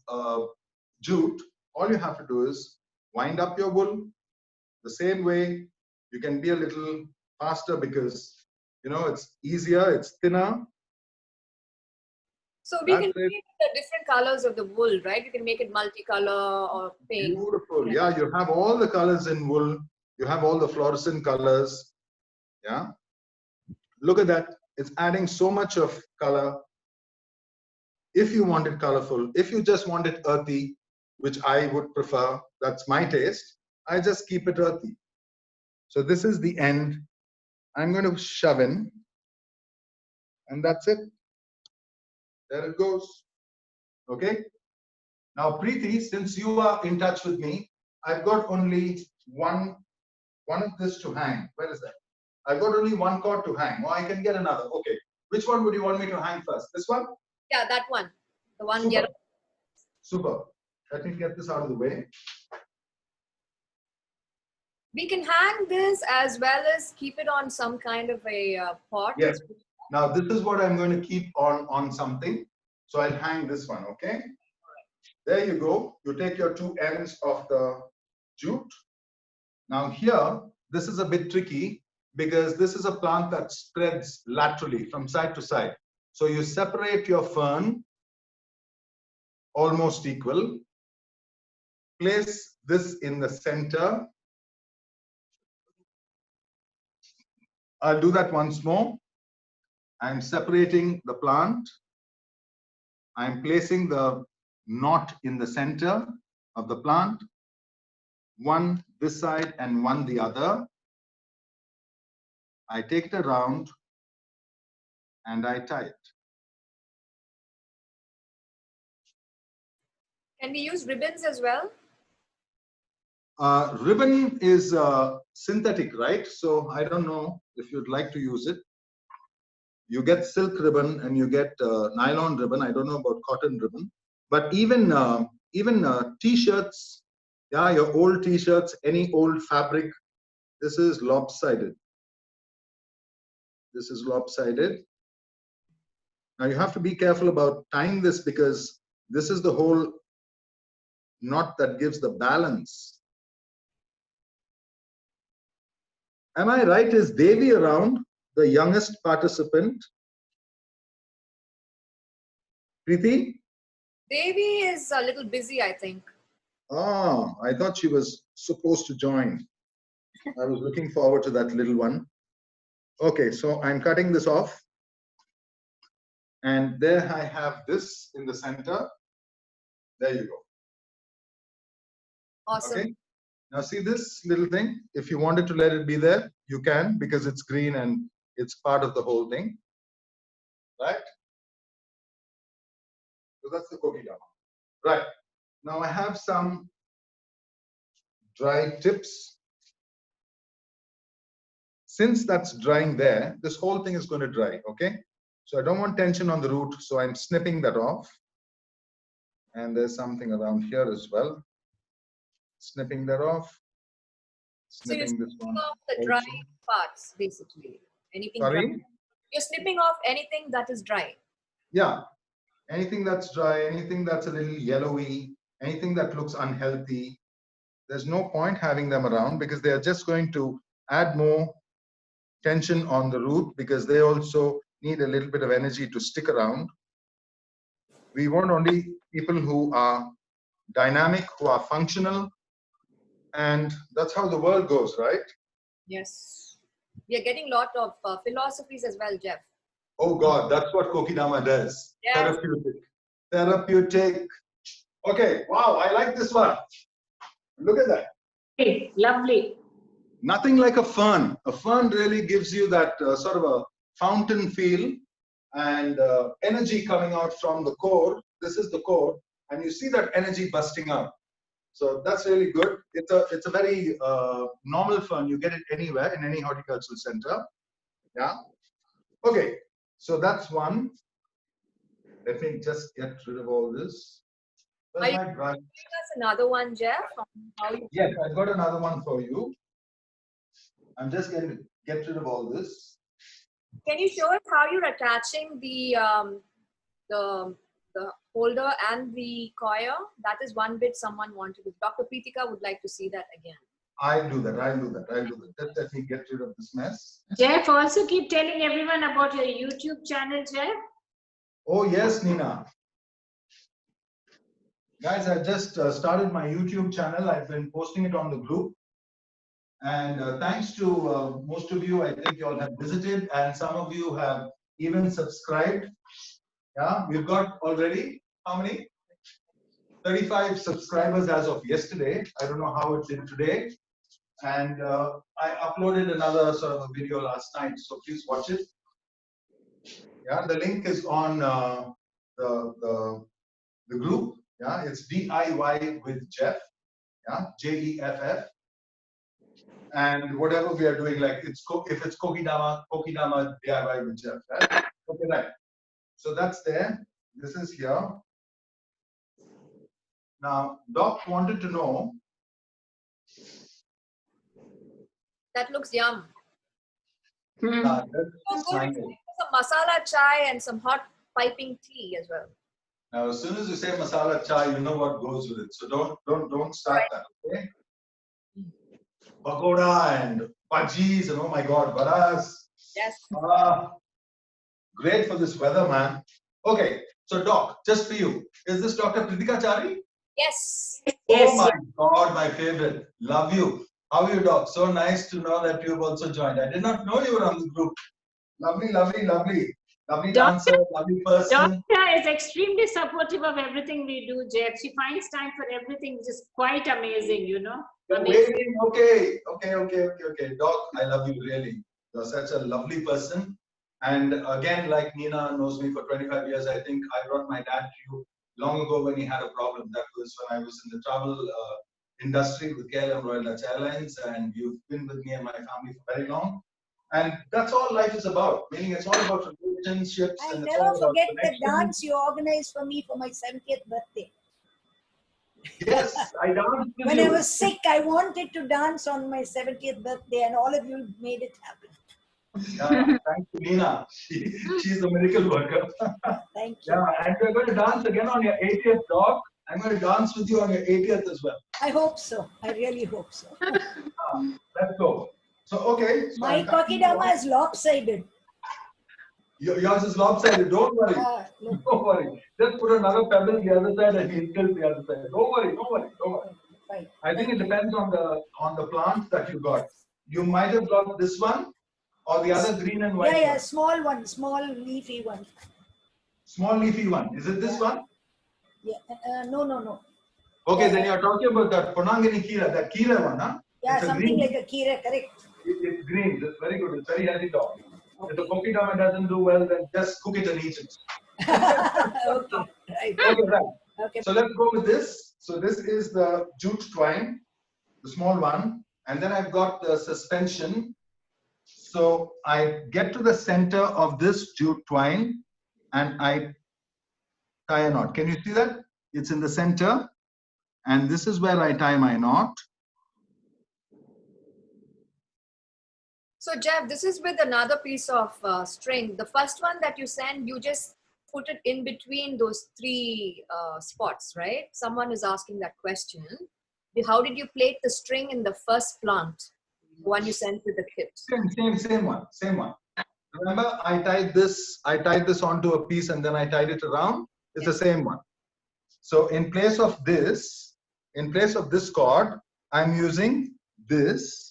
jute, all you have to do is wind up your wool the same way. You can be a little faster because, it's easier, it's thinner. So we can That's it. create the different colors of the wool, right? You can make it multicolor or pink. Beautiful. Yeah, you have all the colors in wool. You have all the fluorescent colors. Yeah. Look at that. It's adding so much of color. If you want it colorful, if you just want it earthy, which I would prefer, that's my taste, I just keep it earthy. So this is the end. I'm going to shove in, and that's it. There it goes. Okay. Now, Preeti, since you are in touch with me, I've got only one of this to hang. Where is that? I've got only one cord to hang. Or I can get another. Okay. Which one would you want me to hang first? This one? Yeah, that one. The one Super. yellow. Super. Let me get this out of the way. We can hang this as well as keep it on some kind of a pot. Yes. Now, this is what I'm going to keep on something. So I'll hang this one, okay? There you go. You take your 2 ends of the jute. Now here, this is a bit tricky because this is a plant that spreads laterally from side to side. So you separate your fern almost equal. Place this in the center. I'll do that once more. I'm separating the plant. I'm placing the knot in the center of the plant. One this side and one the other. I take it around and I tie it. Can we use ribbons as well? Ribbon is synthetic, right? So I don't know if you'd like to use it. You get silk ribbon and you get nylon ribbon. I don't know about cotton ribbon, but even t-shirts, yeah, your old t-shirts, any old fabric, this is lopsided. This is lopsided. Now you have to be careful about tying this because this is the whole knot that gives the balance. Am I right? Is Devi around, the youngest participant? Preeti? Devi is a little busy, I think. Ah, I thought she was supposed to join. I was looking forward to that little one. Okay, so I'm cutting this off. And there I have this in the center. There you go. Awesome. Okay. Now see this little thing? If you wanted to let it be there, you can, because it's green and it's part of the whole thing. Right? So that's the Kokedama. Right. Now I have some dry tips. Since that's drying there, this whole thing is going to dry, okay? So I don't want tension on the root, so I'm snipping that off. And there's something around here as well. Snipping that off. So you're Snipping this snipping one off the also. dry parts, basically. Anything dry. Sorry? You're snipping off anything that is dry. Yeah. Anything that's dry, anything that's a little yellowy, anything that looks unhealthy, there's no point having them around because they are just going to add more tension on the root because they also need a little bit of energy to stick around. We want only people who are dynamic, who are functional, and that's how the world goes, right? Yes. We are getting a lot of philosophies as well, Jeff. Oh God, that's what Kokedama does. Yes. Therapeutic. Therapeutic. Okay, wow, I like this one. Look at that. Hey, lovely. Nothing like a fern. A fern really gives you that sort of a fountain feel and energy coming out from the core. This is the core, and you see that energy busting out. So that's really good. It's a very normal fern. You get it anywhere in any horticultural center. Yeah. Okay. So that's one. Let me just get rid of all this. Where's my brush? That's another one, Jeff. How you Yes, I've got another one for you. I'm just going to get rid of all this. Can you show us how you're attaching the holder and the coir? That is one bit someone wanted to. Dr. Preetika would like to see that again. I'll do that. I'll do that. I'll do that. Just let me get rid of this mess. Jeff, also keep telling everyone about your YouTube channel, Jeff. Oh, yes, Nina. Guys, I just started my YouTube channel. I've been posting it on the group. And thanks to most of you, I think you all have visited, and some of you have even subscribed. Yeah, we've got already, how many? 35 subscribers as of yesterday. I don't know how it's in today. And I uploaded another sort of a video last night, so please watch it. Yeah, the link is on the group. Yeah, it's DIY with Jeff. Yeah, JEFF. And whatever we are doing, like if it's Kokedama DIY with Jeff, right? Okay, right. So that's there. This is here. Now, Doc wanted to know. That looks yum. That's So good. fine. Some masala chai and some hot piping tea as well. Now, as soon as you say masala chai, you know what goes with it. So don't start that. Okay. Pagoda and bhajis and oh my God, vadas. Yes. Great for this weather, man. Okay, so Doc, just for you, is this Dr. Pritika Chari? Yes. Oh my God, my favorite. Love you. How are you, Doc? So nice to know that you've also joined. I did not know you were on the group. Lovely, lovely, lovely. Lovely dancer, lovely person. Doctor is extremely supportive of everything we do, Jeff. She finds time for everything, which is quite amazing, you know. Amazing. Okay. Doc, I love you really. You're such a lovely person. And again, like Nina knows me for 25 years, I think I brought my dad to you long ago when he had a problem. That was when I was in the travel industry with KLM Royal Dutch Airlines, and you've been with me and my family for very long. And that's all life is about. Meaning it's all about relationships. I and never it's all about forget the connections. dance you organized for me for my 70th birthday. Yes, I danced with When you. I was sick, I wanted to dance on my 70th birthday, and all of you made it happen. Yeah, thanks to Nina. She's a miracle worker. Thank you. Yeah, and we're going to dance again on your 80th, Doc. I'm going to dance with you on your 80th as well. I hope so. I really hope so. Let's go. So, okay. So My I'm cutting Kokedama is lopsided. yours is lopsided. Don't worry. Look. Don't worry. Just put another pebble the other side and he'll tilt the other side. Don't worry. Don't worry. Don't worry. Fine. I think it depends on the plants that you got. You might have got this one or the other green and white Yeah, one. small one, small leafy one. Small leafy one. Is it this one? Yeah, no. Okay, then you're talking about that Ponangini Kira, that Kira one, huh? Yeah, It's a something green. like a kira, correct. It's green. It's very good. It's very healthy dog. Okay. If the Kokedama doesn't do well, then just cook it and eat it. Okay, right. Okay, right. Okay. So let's go with this. So this is the jute twine, the small one. And then I've got the suspension. So I get to the center of this jute twine and I tie a knot. Can you see that? It's in the center. And this is where I tie my knot. So Jeff, this is with another piece of string. The first one that you send, you just put it in between those three spots, right? Someone is asking that question. How did you plait the string in the first plant, the one you sent with the kit? Same one. Remember, I tied this onto a piece and then I tied it around. It's the same one. So in place of this cord, I'm using this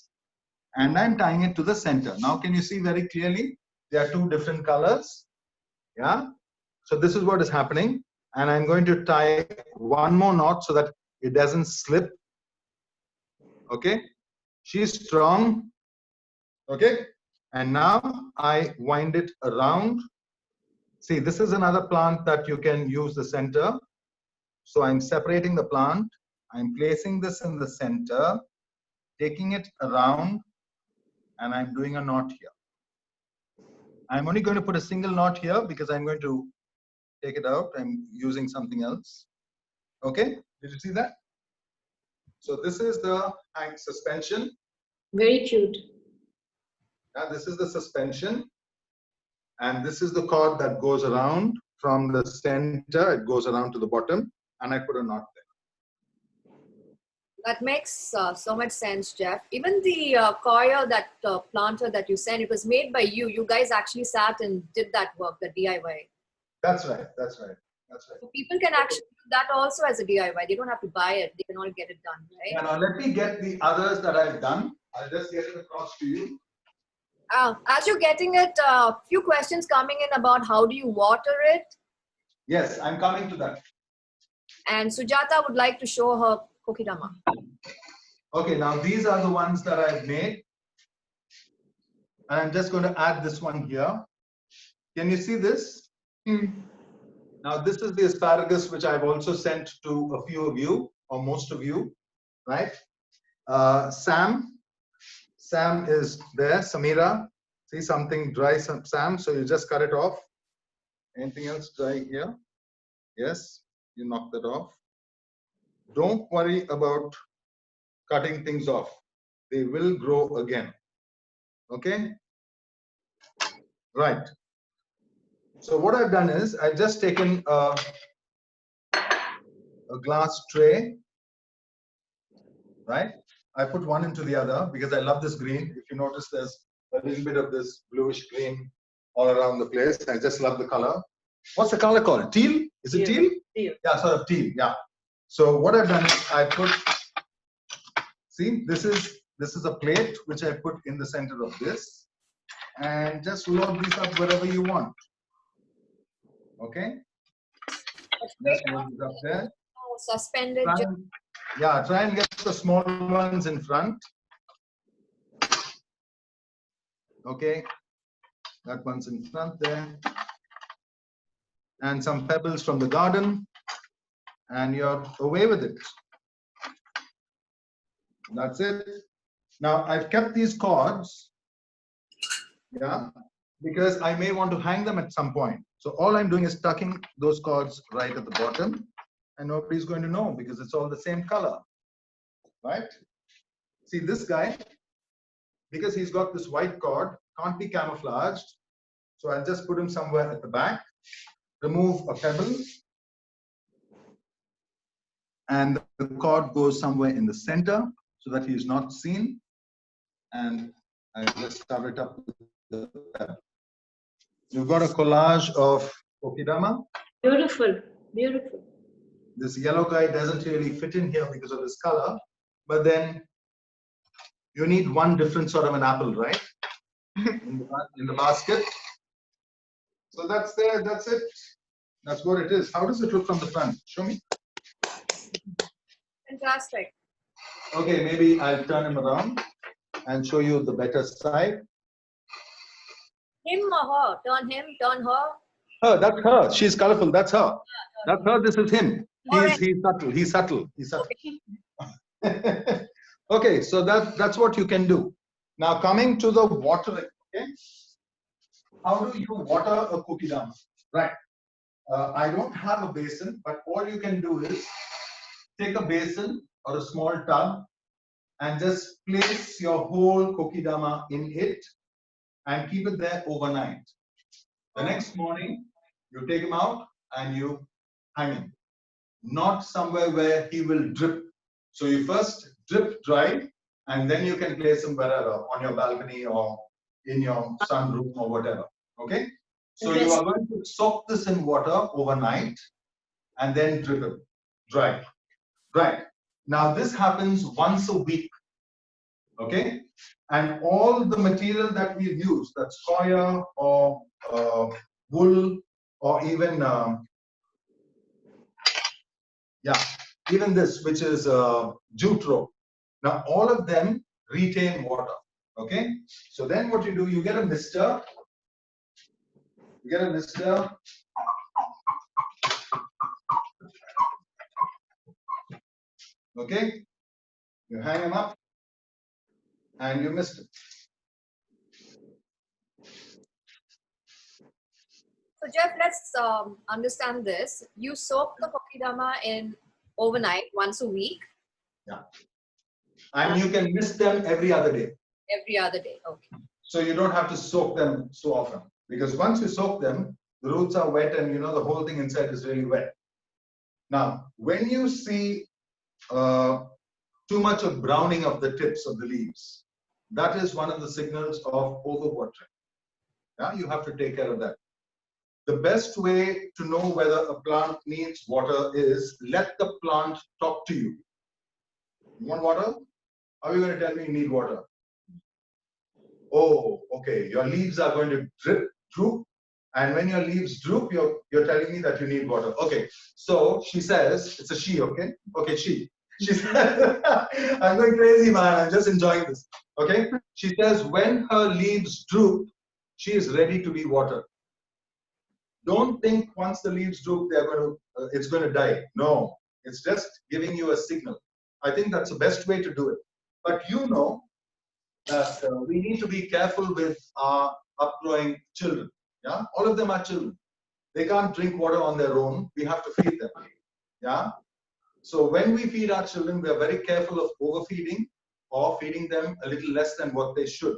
and I'm tying it to the center. Now, can you see very clearly? There are two different colors. Yeah. So this is what is happening. And I'm going to tie one more knot so that it doesn't slip. Okay. She's strong. Okay. And now I wind it around. See, this is another plant that you can use the center. So I'm separating the plant. I'm placing this in the center, taking it around, and I'm doing a knot here. I'm only going to put a single knot here because I'm going to take it out. I'm using something else. Okay, did you see that? So this is the hang suspension. Very cute. Yeah, this is the suspension. And this is the cord that goes around from the center. It goes around to the bottom. And I put a knot there. That makes so much sense, Jeff. Even the coir, that planter that you sent, it was made by you. You guys actually sat and did that work, the DIY. That's right. So people can actually do that also as a DIY. They don't have to buy it. They can all get it done, right? Yeah, now let me get the others that I've done. I'll just get it across to you. As you're getting it, a few questions coming in about how do you water it. Yes, I'm coming to that. And Sujata would like to show her Kokedama. Okay, now these are the ones that I've made. And I'm just going to add this one here. Can you see this? Now this is the asparagus which I've also sent to a few of you, or most of you, right? Sam is there. Samira, see something dry, Sam, so you just cut it off. Anything else dry here? Yes, you knock that off. Don't worry about cutting things off. They will grow again. Okay? Right. So what I've done is I've just taken a glass tray, right? I put one into the other because I love this green. If you notice, there's a little bit of this bluish green all around the place. I just love the color. What's the color called? Teal? Is it teal? Teal. Yeah, sort of teal. Yeah. So what I've done is I put. See, this is a plate which I put in the center of this, and just load these up wherever you want. Okay. Just load these up there. Suspended. Try and get the small ones in front. Okay, that one's in front there. And some pebbles from the garden, and you're away with it. That's it. Now I've kept these cords, yeah, because I may want to hang them at some point. So all I'm doing is tucking those cords right at the bottom, and nobody's going to know because it's all the same color, right? See this guy, because he's got this white cord, can't be camouflaged. So I'll just put him somewhere at the back, remove a pebble, and the cord goes somewhere in the center so that he is not seen. And I just cover it up with the pepper. You've got a collage of Kokedama. Beautiful, beautiful. This yellow guy doesn't really fit in here because of his color, but then you need one different sort of an apple, right? In the basket. So that's there, that's it. That's what it is. How does it look from the front? Show me. Fantastic. Okay, maybe I'll turn him around and show you the better side. Him or her? Turn him, turn her. Oh, that's her. She's colorful. That's her. That's her. This is him. Alright. He's subtle. He's subtle. He's subtle. Okay, so that's what you can do. Now coming to the watering. Okay, how do you water a Kokedama? Right. I don't have a basin, but all you can do is take a basin or a small tub and just place your whole Kokedama in it and keep it there overnight. The next morning, you take him out and you hang him. Not somewhere where he will drip. So you first drip dry and then you can place him wherever, on your balcony or in your sunroom or whatever. Okay? So you are going to soak this in water overnight and then drip it dry. Right. Now this happens once a week. Okay? And all the material that we use, that's soya or wool or even even this, which is jute rope. Now all of them retain water. Okay? So then what you do, you get a mister. You get a mister. Okay? You hang them up and you mist it. So Jeff, let's understand this. You soak the Kokedama in overnight, once a week. Yeah. And you can mist them every other day. Every other day. Okay. So you don't have to soak them so often. Because once you soak them, the roots are wet and you know the whole thing inside is really wet. Now, when you see too much of browning of the tips of the leaves, that is one of the signals of overwatering. Yeah, you have to take care of that. The best way to know whether a plant needs water is let the plant talk to you. You want water? How are you going to tell me you need water? Oh, okay. Your leaves are going to droop. And when your leaves droop, you're telling me that you need water. Okay. So she says, it's a she, okay? Okay, she. She says, I'm going crazy, man. I'm just enjoying this. Okay? She says, when her leaves droop, she is ready to be watered. Don't think once the leaves droop, it's going to die. No, it's just giving you a signal. I think that's the best way to do it. But you know that we need to be careful with our upgrowing children. Yeah, all of them are children. They can't drink water on their own. We have to feed them. Yeah. So when we feed our children, we are very careful of overfeeding or feeding them a little less than what they should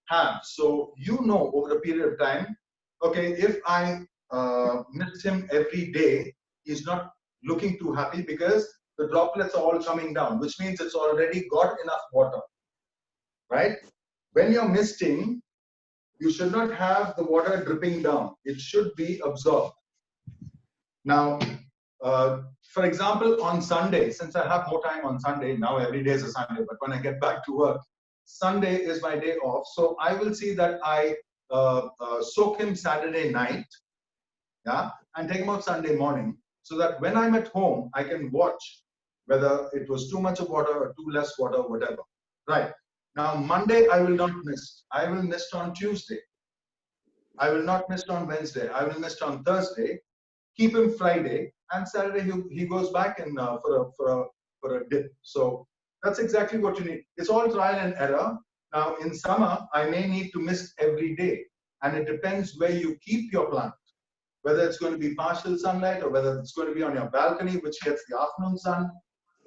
have. So you know over a period of time, okay, if I mist him every day, he's not looking too happy because the droplets are all coming down, which means it's already got enough water, right? When you're misting, you should not have the water dripping down. It should be absorbed. Now, for example, on Sunday, since I have more time on Sunday, now every day is a Sunday, but when I get back to work, Sunday is my day off. So I will see that I soak him Saturday night, yeah, and take him out Sunday morning, so that when I'm at home, I can watch whether it was too much of water or too less water, whatever. Right. Now, Monday, I will not mist. I will mist on Tuesday. I will not mist on Wednesday. I will mist on Thursday. Keep him Friday, and Saturday he goes back and for a dip. So that's exactly what you need. It's all trial and error. Now, in summer, I may need to mist every day, and it depends where you keep your plant. Whether it's going to be partial sunlight or whether it's going to be on your balcony, which gets the afternoon sun.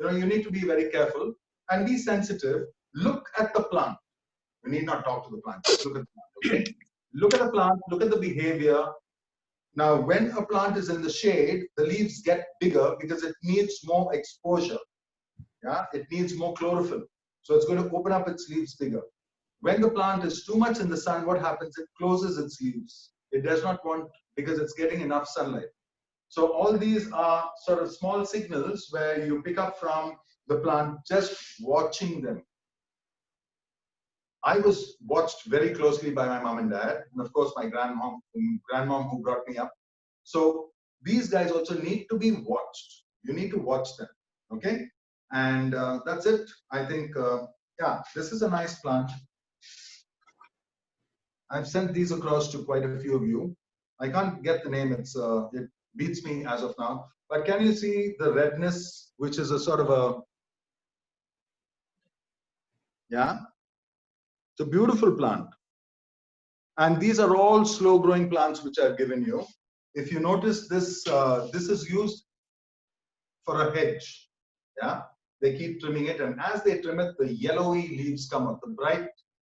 You know, you need to be very careful and be sensitive. Look at the plant. You need not talk to the plant. Just look at the plant. Okay? Look at the plant. Look at the behavior. Now, when a plant is in the shade, the leaves get bigger because it needs more exposure. Yeah, it needs more chlorophyll. So it's going to open up its leaves bigger. When the plant is too much in the sun, what happens? It closes its leaves. It does not want, because it's getting enough sunlight. So all these are sort of small signals where you pick up from the plant just watching them. I was watched very closely by my mom and dad, and of course my grandmom who brought me up. So these guys also need to be watched. You need to watch them, okay? And that's it. I think, yeah, this is a nice plant. I've sent these across to quite a few of you. I can't get the name. It beats me as of now. But can you see the redness, which is a sort of a, yeah, it's a beautiful plant. And these are all slow growing plants which I've given you. If you notice this, this is used for a hedge. Yeah, they keep trimming it, and as they trim it, the yellowy leaves come out, the bright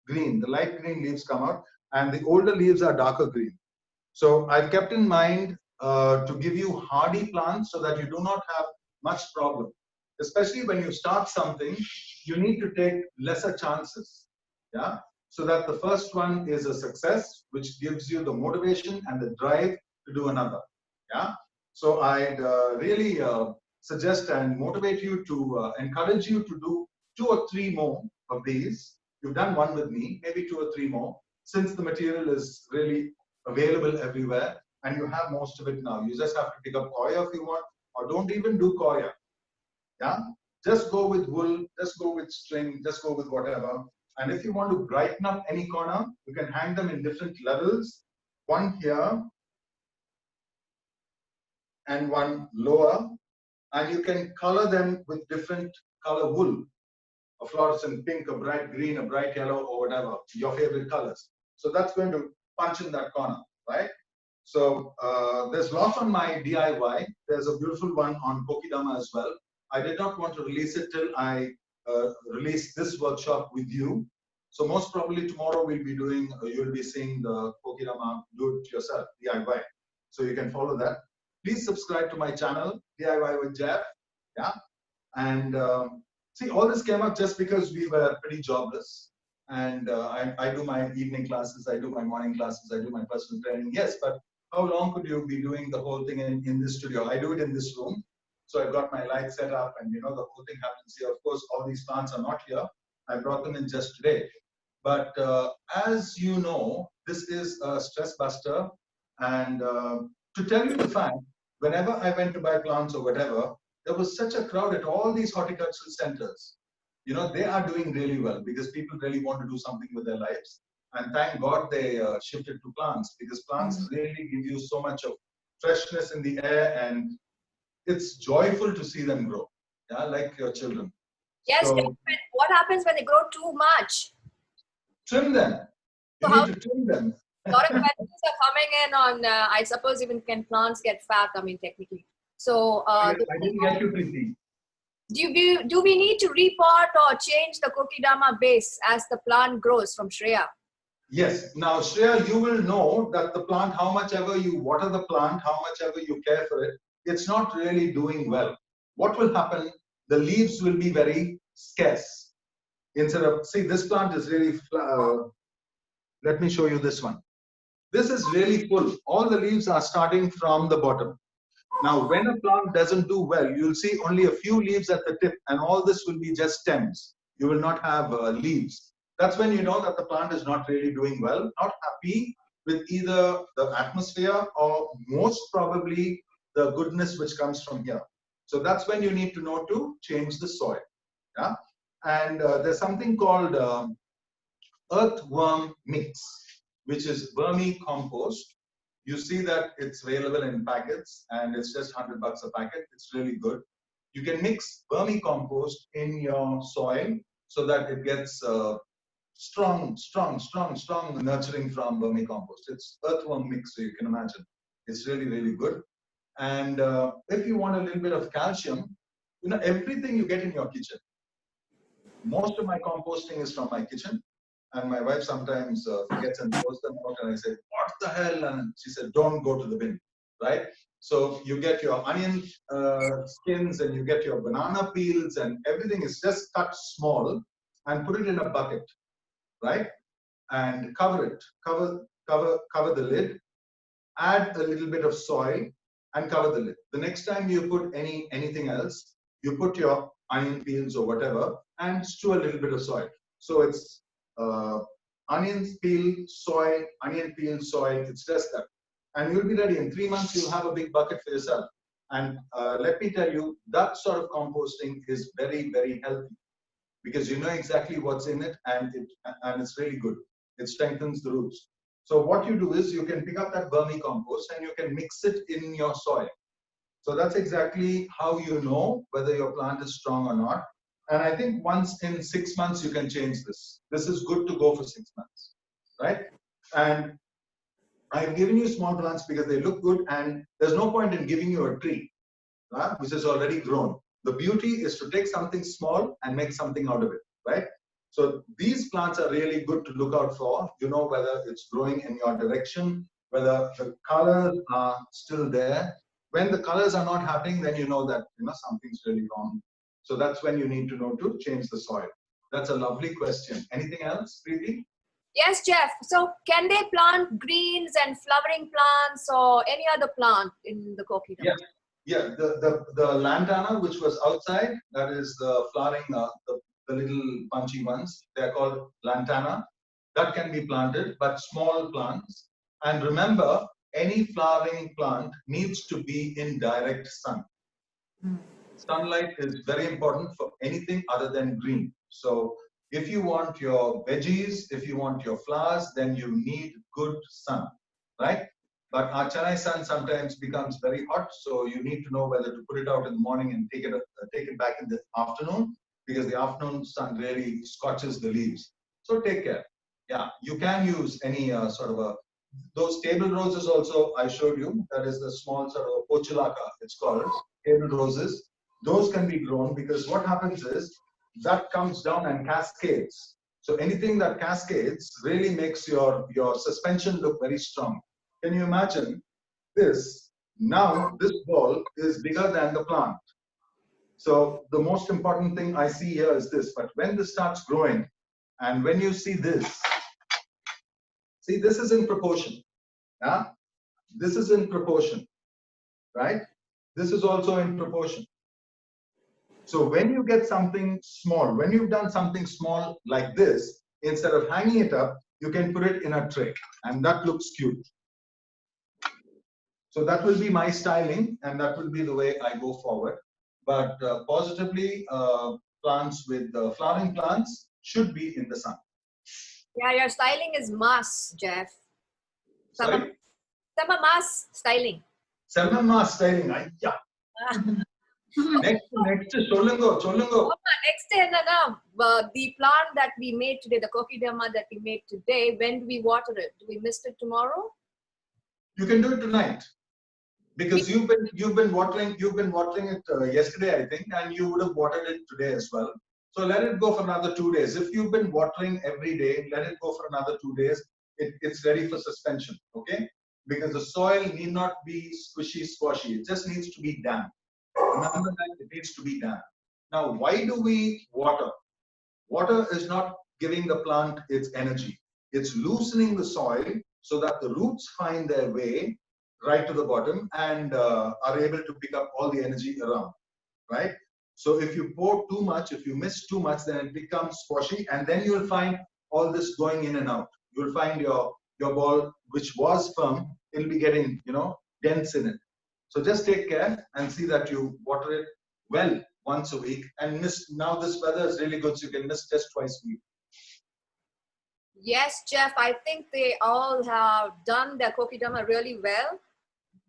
green, the light green leaves come out, and the older leaves are darker green. So I've kept in mind to give you hardy plants so that you do not have much problem. Especially when you start something, you need to take lesser chances. Yeah, so that the first one is a success, which gives you the motivation and the drive to do another. Yeah, so I'd really suggest and motivate you to encourage you to do 2 or 3 more of these. You've done one with me, maybe 2 or 3 more, since the material is really available everywhere and you have most of it now. You just have to pick up coir if you want, or don't even do coir. Yeah, just go with wool, just go with string, just go with whatever. And if you want to brighten up any corner, you can hang them in different levels, one here and one lower, and you can color them with different color wool, a fluorescent pink, a bright green, a bright yellow, or whatever, your favorite colors. So that's going to punch in that corner, right? So there's lots on my DIY. There's a beautiful one on Kokedama as well. I did not want to release it till I release this workshop with you. So most probably tomorrow we'll be doing, you'll be seeing the Kokedama do it yourself, DIY. So you can follow that. Please subscribe to my channel, DIY with Jeff. Yeah. And see, all this came up just because we were pretty jobless. And I do my evening classes, I do my morning classes, I do my personal training. Yes, but how long could you be doing the whole thing in this studio? I do it in this room. So I've got my light set up and, you know, the whole thing happens here. Of course, all these plants are not here. I brought them in just today. But as you know, this is a stress buster. And to tell you the fact, whenever I went to buy plants or whatever, there was such a crowd at all these horticultural centers. You know, they are doing really well because people really want to do something with their lives. And thank God they shifted to plants, because plants really give you so much of freshness in the air, and it's joyful to see them grow. Yeah, like your children. Yes, So, Jeff, what happens when they grow too much? trim them. You So need to trim them. a lot of questions are coming in on, I suppose, even can plants get fat? I mean, technically. So, I didn't get you, Preeti. do we need to repot or change the Kokedama base as the plant grows from Shreya? Yes. Now, Shreya, you will know that the plant, how much ever you water the plant, how much ever you care for it, it's not really doing well. What will happen? The leaves will be very scarce. Instead of, see, this plant is really, let me show you this one. This is really full. All the leaves are starting from the bottom. Now, when a plant doesn't do well, you'll see only a few leaves at the tip, and all this will be just stems. You will not have leaves. That's when you know that the plant is not really doing well, not happy with either the atmosphere or most probably the goodness which comes from here. So that's when you need to know to change the soil. Yeah, and there's something called earthworm mix, which is vermicompost. You see that it's available in packets and it's just $100 a packet. It's really good. You can mix vermicompost in your soil so that it gets strong nurturing from vermicompost. It's earthworm mix, so you can imagine. It's really, really good. And if you want a little bit of calcium, you know, everything you get in your kitchen. Most of my composting is from my kitchen. And my wife sometimes forgets and throws them out, and I say, what the hell? And she said, don't go to the bin, right? So you get your onion skins and you get your banana peels, and everything is just cut small and put it in a bucket, right? And cover it. Cover the lid. Add a little bit of soil and cover the lid. The next time you put anything else, you put your onion peels or whatever and strew a little bit of soil. So it's onion peel, soil, onion peel, soil. It's just that. And you'll be ready. In 3 months, you'll have a big bucket for yourself. And let me tell you, that sort of composting is very, very healthy because you know exactly what's in it, and it's really good. It strengthens the roots. So what you do is you can pick up that vermicompost and you can mix it in your soil. So that's exactly how you know whether your plant is strong or not. And I think once in 6 months you can change this. This is good to go for 6 months, right? And I've given you small plants because they look good, and there's no point in giving you a tree which is already grown. The beauty is to take something small and make something out of it, right? So these plants are really good to look out for. You know whether it's growing in your direction, whether the colors are still there. When the colors are not happening, then you know that something's really wrong. So that's when you need to know to change the soil. That's a lovely question. Anything else, Preeti? Yes, Jeff. So can they plant greens and flowering plants or any other plant in the Kokedama? Yeah. Yeah, the lantana, which was outside, that is the flowering, the little punchy ones. They're called lantana. That can be planted, but small plants. And remember, any flowering plant needs to be in direct sun. Sunlight is very important for anything other than green. So if you want your veggies, if you want your flowers, then you need good sun, right? But our Chennai sun sometimes becomes very hot, so you need to know whether to put it out in the morning and take it back in the afternoon, because the afternoon sun really scorches the leaves. So take care. Yeah, you can use any those table roses also I showed you. That is the small sort of pochilaka, it's called, table roses. Those can be grown because what happens is that comes down and cascades. So anything that cascades really makes your suspension look very strong. Can you imagine this? Now this ball is bigger than the plant. So the most important thing I see here is this. But when this starts growing, and when you see this, see, this is in proportion. Yeah? This is in proportion, right? This is also in proportion. So when you get something small, when you've done something small like this, instead of hanging it up, you can put it in a tray, and that looks cute. So that will be my styling, and that will be the way I go forward. But positively, plants with flowering plants should be in the sun. Yeah, your styling is mass, Jeff. Sorry? Sama mass styling. Sama mass styling. Yeah. Next, Cholungo. Next, the plant that we made today, the Kokedama that we made today, when do we water it? Do we mist it tomorrow? You can do it tonight, because you've been watering it yesterday, I think, and you would have watered it today as well. So let it go for another 2 days. If you've been watering every day, let it go for another 2 days. It's ready for suspension, okay? Because the soil need not be squishy, squashy. It just needs to be damp. Remember that it needs to be damp. Now, why do we water? Water is not giving the plant its energy. It's loosening the soil so that the roots find their way right to the bottom and are able to pick up all the energy around, right? So if you pour too much, if you miss too much, then it becomes squashy, and then you'll find all this going in and out. You'll find your ball, which was firm, it'll be getting, dense in it. So just take care and see that you water it well once a week, and now this weather is really good, so you can mist just twice a week. Yes, Jeff, I think they all have done their Kokedama really well.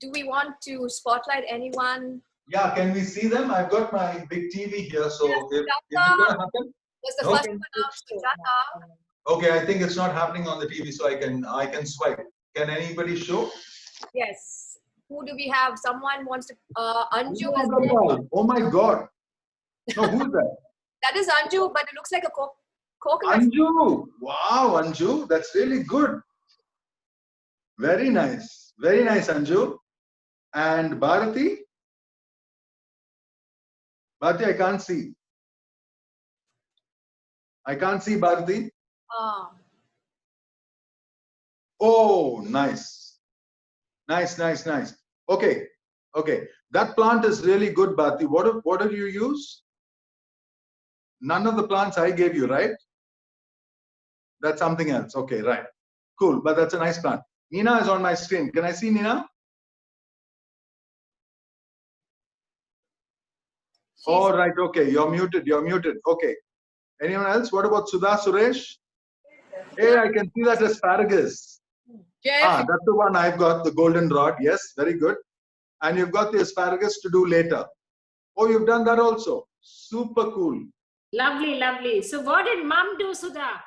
Do we want to spotlight anyone? Yeah, can we see them? I've got my big TV here, so Yes, if it's going to happen. was the No? first one out, Sujata. Okay, I think it's not happening on the TV, so I can swipe. Can anybody show? Yes. Who do we have? Someone wants to. Anju is Oh, there. oh my God! No, who's that? That is Anju, but it looks like a coconut. Anju! Wow, Anju, that's really good. Very nice, Anju. And Bharati? Bharati, I can't see. I can't see Bharati. Oh, nice. Nice, nice, nice. Okay. Okay. That plant is really good, Bhati. What did you use? None of the plants I gave you, right? That's something else. Okay, right. Cool. But that's a nice plant. Nina is on my screen. Can I see Nina? All right. Okay. You're muted. You're muted. Okay. Anyone else? What about Sudha Suresh? Hey, I can see that asparagus. Jeff, That's the one I've got, the golden rod. Yes, very good. And you've got the asparagus to do later. Oh, you've done that also. Super cool. Lovely, lovely. So what did Mum do, Sudha?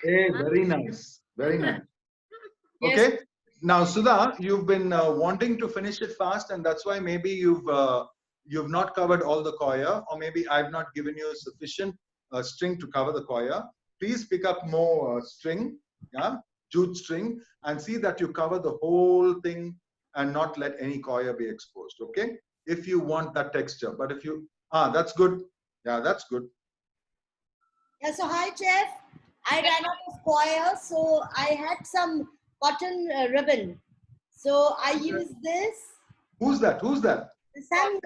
Hey, very nice. Very nice. Yes. Okay. Now, Sudha, you've been wanting to finish it fast, and that's why maybe you've not covered all the koya, or maybe I've not given you sufficient string to cover the koya. Please pick up more string, yeah, jute string, and see that you cover the whole thing and not let any koya be exposed. Okay, if you want that texture. But if you that's good. Yeah, that's good. Yeah, so hi, Jeff. I ran out of coir, so I had some cotton ribbon. So I used this. Who's that? Who's that? Sam,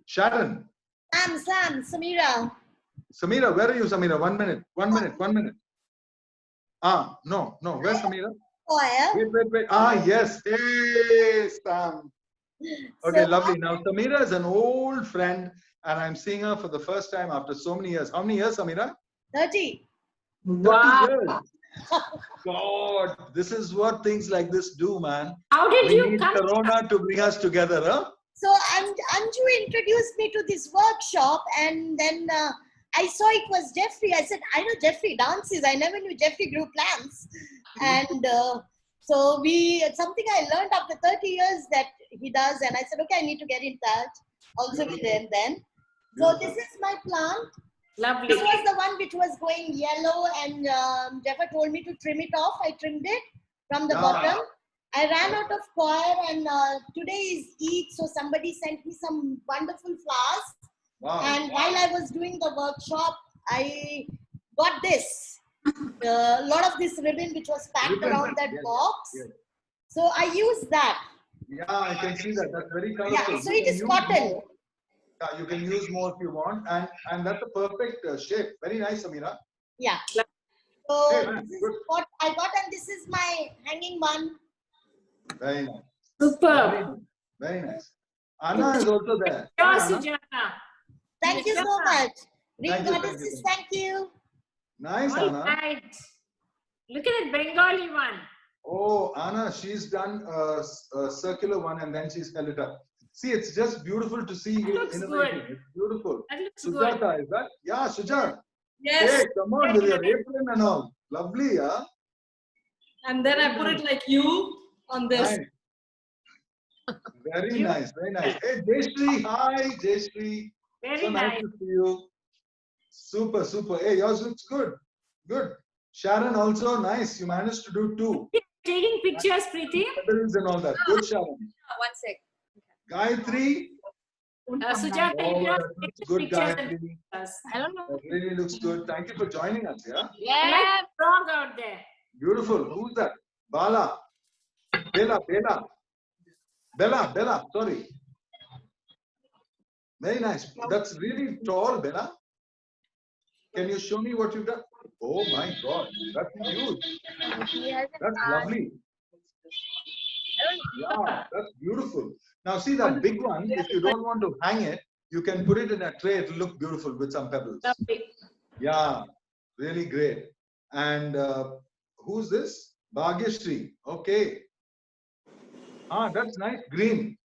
Sharon. Samira. Samira, where are you, Samira? 1 minute. 1 minute. 1 minute. No. Where's Samira? Coir. Wait. Yes. Hey, Sam. Okay, So lovely. Now, Samira is an old friend, and I'm seeing her for the first time after so many years. How many years, Samira? 30. 30 years. God, this is what things like this do, man. How did We you need come? Corona to bring us together, huh? So Anju introduced me to this workshop, and then I saw it was Jeffrey. I said, I know Jeffrey dances. I never knew Jeffrey grew plants. And so something I learned after 30 years that he does, and I said, okay, I need to get in touch also with him then. So this is my plant. Lovely. This was the one which was going yellow, and Jeffrey told me to trim it off. I trimmed it from the bottom. I ran out of coir, and today is Eid, so somebody sent me some wonderful flowers. Wow. And while I was doing the workshop, I got this. A lot of this ribbon which was packed around that box. Yes. So I used that. Yeah, I can see that. That's very colorful. Yeah, so You it can is use cotton. more. Yeah, you can use more if you want, and that's a perfect shape. Very nice, Samira. Yeah. So Hey, man, this is good. what I got, and this is my hanging one. Very nice. Superb. Very nice. Anna is also there. Sure, Hi, Anna. Sujata. Thank you so much. Green Thank you, goddesses, thank you. Nice, All Anna. right. Look at that Bengali one. Oh, Anna, she's done a circular one and then she's held it up. See, it's just beautiful to see you looks innovating. good. It's beautiful. That looks Sujata, good. is that? Yeah, Sujata. yes. Hey, come on with your apron and all. Lovely, yeah? And then I put it like you on this. Nice. Very nice, very nice. Hey, Jayashree, hi, Jayashree. Very So nice nice. to see you. Super, super. Hey, yours looks good. Good. Sharon also nice. You managed to do two. Taking pictures, Preeti. Pebbles and all that. Good, Sharon. 1 sec. Gayatri. Sujata, Oh, you that just looks take good, pictures and Gayatri. I don't know. That really looks good. Thank you for joining us. Yeah. I like the frog out there. Beautiful. Who's that? Bala. Bella. Sorry. Very nice. That's really tall, Bella. Can you show me what you've done? Oh my God. That's huge. He hasn't That's asked. lovely. Yeah, that's beautiful. Now see that big one, if you don't want to hang it, you can put it in a tray. It'll look beautiful with some pebbles. Lovely. Yeah, really great. And who's this? Bhagyashree. Okay. That's nice. Green.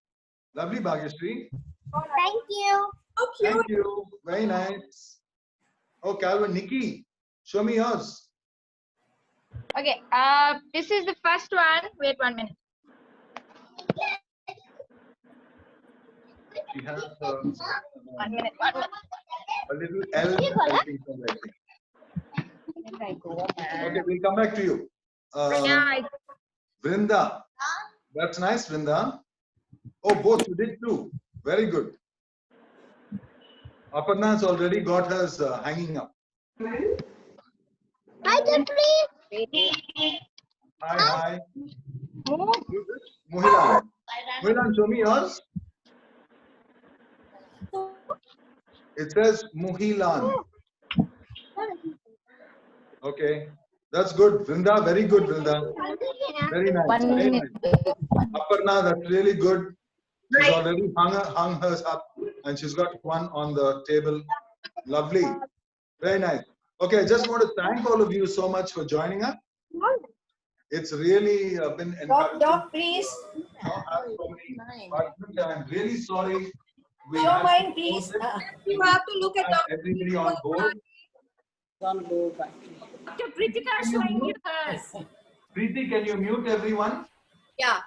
Lovely, Bhagyashree. Thank you. Thank you. Very nice. Oh, Calvin, Nikki, show me yours. Okay, this is the first one. Wait 1 minute. We have 1 minute. a little L helping somebody. Okay, we'll come back to you. Yeah, Vrinda. That's nice, Vrinda. Oh, both you did too. Very good. Aparna's already got hers hanging up. Hi, Jeffrey. Hi, hi. Who's this? Muhilan. Muhilan, show me yours. It says Muhilan. Okay. That's good. Vrinda, very good, Vrinda. Very nice. Very nice. Aparna, that's really good. She's already hung hers up and she's got one on the table. Lovely. Very nice. Okay, I just want to thank all of you so much for joining us. It's really been encouraging. Stop, please. Not have so many participants, and I'm really sorry. We Show have mine, to please. close it. You have to look at Have the. everybody on board. Dr. Pritika showing you hers. Preeti, can you mute everyone? Yeah.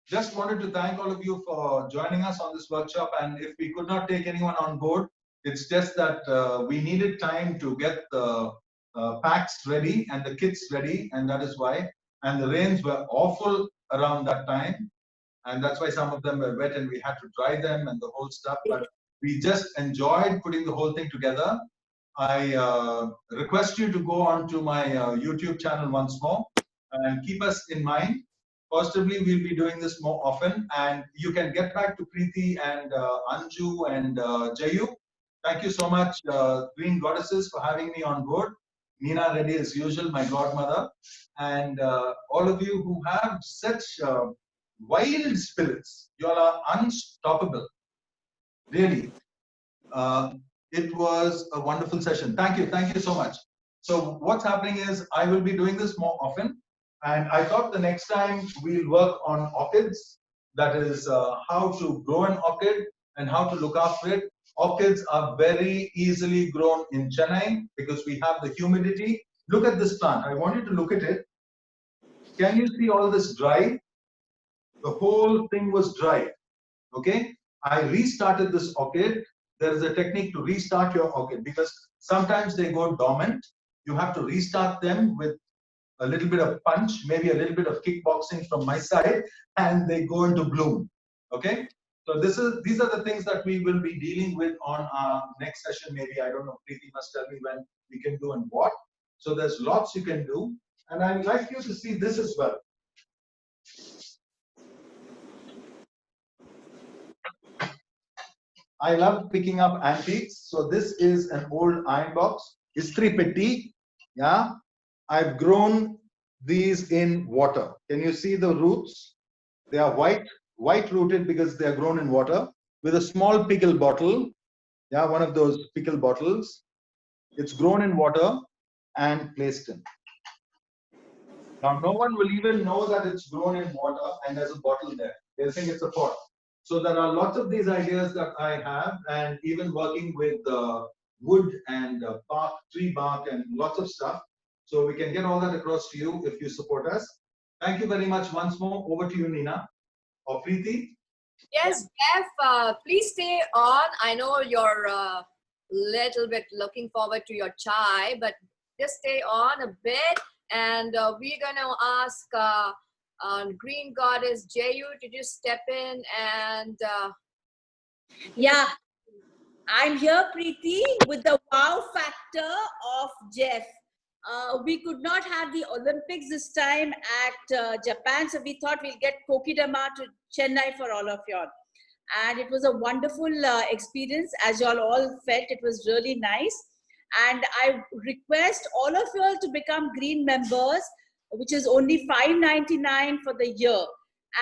Just wanted to thank all of you for joining us on this workshop. And if we could not take anyone on board, it's just that we needed time to get the packs ready and the kits ready, and that is why. And the rains were awful around that time, and that's why some of them were wet and we had to dry them and the whole stuff. But we just enjoyed putting the whole thing together. I request you to go on to my YouTube channel once more and keep us in mind. Possibly we'll be doing this more often, and you can get back to Preeti and Anju and Jayu. Thank you so much, Green Goddesses, for having me on board. Neena Reddy, as usual, my godmother, and all of you who have such wild spirits. You all are unstoppable. Really. It was a wonderful session. Thank you so much. So what's happening is I will be doing this more often, and I thought the next time we'll work on orchids. That is how to grow an orchid and how to look after it. Orchids are very easily grown in Chennai because we have the humidity. Look at this plant. I want you to look at it. Can you see all this dry? The whole thing was dry. Okay. I restarted this orchid. There is a technique to restart your orchid because sometimes they go dormant. You have to restart them with a little bit of punch, maybe a little bit of kickboxing from my side, and they go into bloom. Okay. So these are the things that we will be dealing with on our next session. Maybe, I don't know, Preeti must tell me when we can do and what. So there's lots you can do. And I'd like you to see this as well. I love picking up antiques. So this is an old iron box. Istri petti. Yeah. I've grown these in water. Can you see the roots? They are white rooted because they are grown in water with a small pickle bottle. Yeah, one of those pickle bottles. It's grown in water and placed in. Now, no one will even know that it's grown in water and there's a bottle there. They'll think it's a pot. So there are lots of these ideas that I have, and even working with wood and bark, tree bark, and lots of stuff. So we can get all that across to you if you support us. Thank you very much once more. Over to you, Neena or Preeti. Yes, Jeff, please stay on. I know you're a little bit looking forward to your chai, but just stay on a bit. And we're going to ask Green Goddess Jayu to just step in and. Yeah, I'm here, Preeti, with the wow factor of Jeff. We could not have the Olympics this time at Japan, so we thought we'll get Kokedama to Chennai for all of y'all. And it was a wonderful experience, as y'all all felt. It was really nice. And I request all of y'all to become Green members, which is only $5.99 for the year.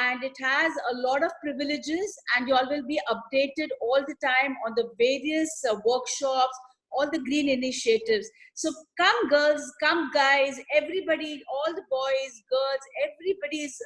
And it has a lot of privileges, and you all will be updated all the time on the various workshops, all the green initiatives. So come girls, come guys, everybody, all the boys, girls, everybody is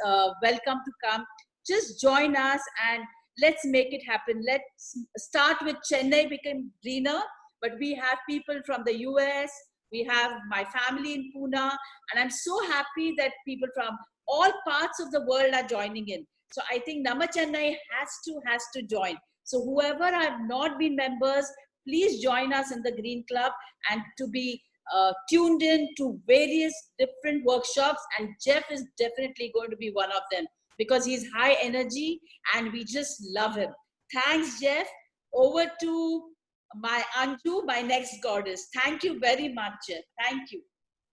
welcome to come. Just join us and let's make it happen. Let's start with Chennai become greener, but we have people from the US, we have my family in Pune, and I'm so happy that people from all parts of the world are joining in. So I think Nama Chennai has to join. So whoever have not been members, please join us in the Green Club and to be tuned in to various different workshops. And Jeff is definitely going to be one of them because he's high energy and we just love him. Thanks, Jeff. Over to my Anju, my next goddess. Thank you very much, Jeff. Thank you.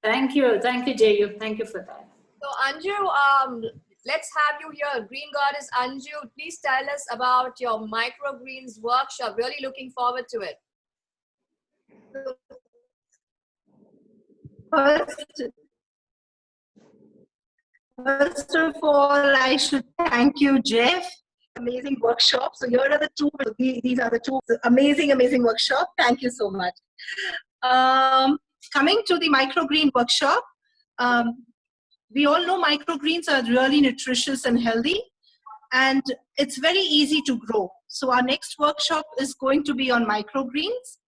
Thank you, Jayu. Thank you for that. So Anju, let's have you here. Green Goddess Anju, please tell us about your microgreens workshop. Really looking forward to it. First of all, I should thank you, Jeff. Amazing workshop. So here are the two. These are the two amazing workshop. Thank you so much. Coming to the microgreen workshop, we all know microgreens are really nutritious and healthy, and it's very easy to grow. So our next workshop is going to be on microgreens,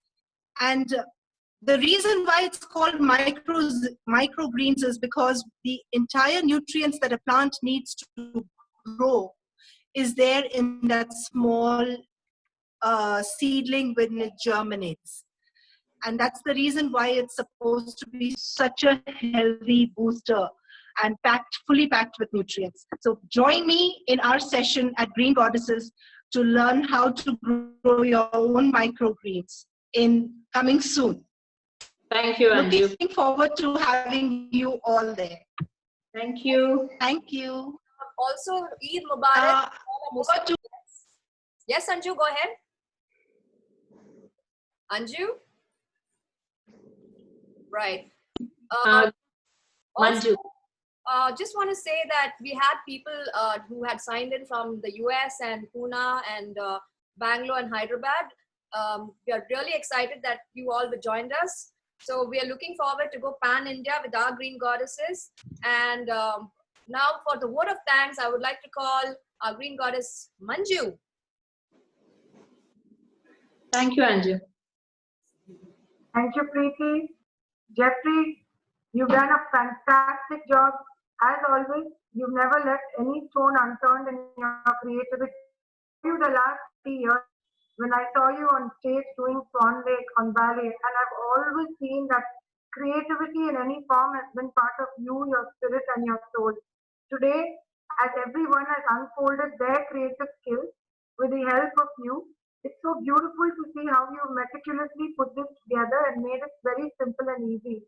and the reason why it's called microgreens is because the entire nutrients that a plant needs to grow is there in that small seedling when it germinates. And that's the reason why it's supposed to be such a healthy booster and fully packed with nutrients. So join me in our session at Green Goddesses to learn how to grow your own microgreens coming soon. Thank you, Anju. Looking forward to having you all there. Thank you. Thank you. Also, Eid Mubarak. Yes, Anju, go ahead. Anju? Right. Manju. Just want to say that we had people who had signed in from the US and Pune and Bangalore and Hyderabad. We are really excited that you all joined us. So we are looking forward to go pan-India with our Green Goddesses. And now for the word of thanks, I would like to call our Green Goddess Manju. Thank you, Anju. Thank you, Preeti. Jeffrey, you've done a fantastic job. As always, you've never left any stone unturned in your creativity. You the last 3 years when I saw you on stage doing Swan Lake on ballet, and I've always seen that creativity in any form has been part of you, your spirit, and your soul. Today, as everyone has unfolded their creative skills with the help of you, it's so beautiful to see how you meticulously put this together and made it very simple and easy.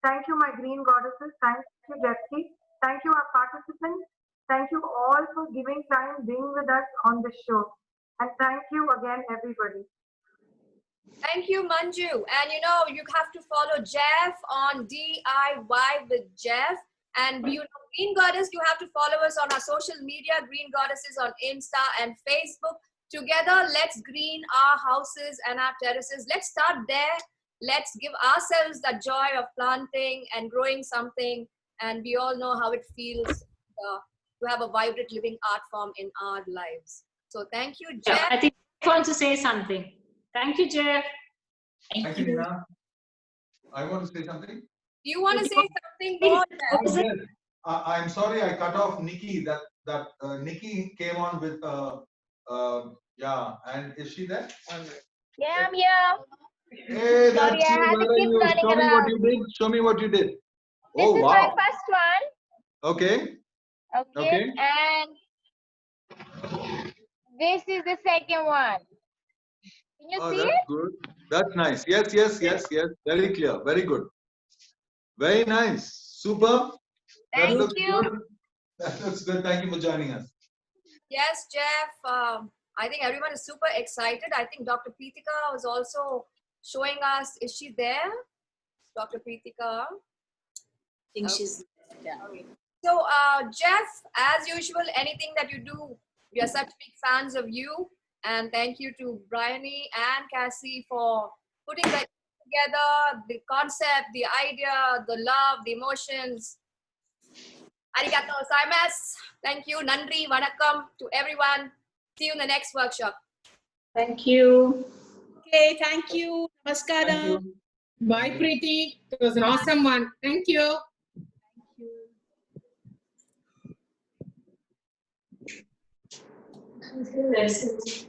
Thank you, my Green Goddesses. Thank you, Jeffrey. Thank you, our participants. Thank you all for giving time, being with us on this show. And thank you again, everybody. Thank you, Manju. And you know, you have to follow Jeff on DIY with Jeff. And you know, Green Goddess, you have to follow us on our social media, Green Goddesses on Insta and Facebook. Together, let's green our houses and our terraces. Let's start there. Let's give ourselves the joy of planting and growing something. And we all know how it feels to have a vibrant living art form in our lives. So thank you, Jeff. Yeah, I think I want to say something. Thank you, Jeff. Thank you, Nina. I want to say something. Do you want to say something more? Yes. I'm sorry I cut off Nikki. That Nikki came on with yeah. And is she there? Yeah, I'm here. Hey, Sorry, that's I you. had to Where are keep you? running Show me what around. you did. Show me what you did. This Oh is wow. my first one. Okay. Okay. And this is the second one. Can you Oh, see that's it? good. That's nice. Yes. Very clear. Very good. Very nice. Super. That Thank looks you. good. That looks good. Thank you for joining us. Yes, Jeff. I think everyone is super excited. I think Dr. Preetika was also showing us. Is she there? Dr. Preetika? I think she's yeah. So, Jeff, as usual, anything that you do, we are such big fans of you. And thank you to Bryony and Cassie for putting that together, the concept, the idea, the love, the emotions. Arigato gozaimasu. Thank you. Nandri, vanakkam to everyone. See you in the next workshop. Thank you. Okay, thank you. Namaskaram. Thank you. Bye, Preeti. It was an awesome one. Thank you. Thank you.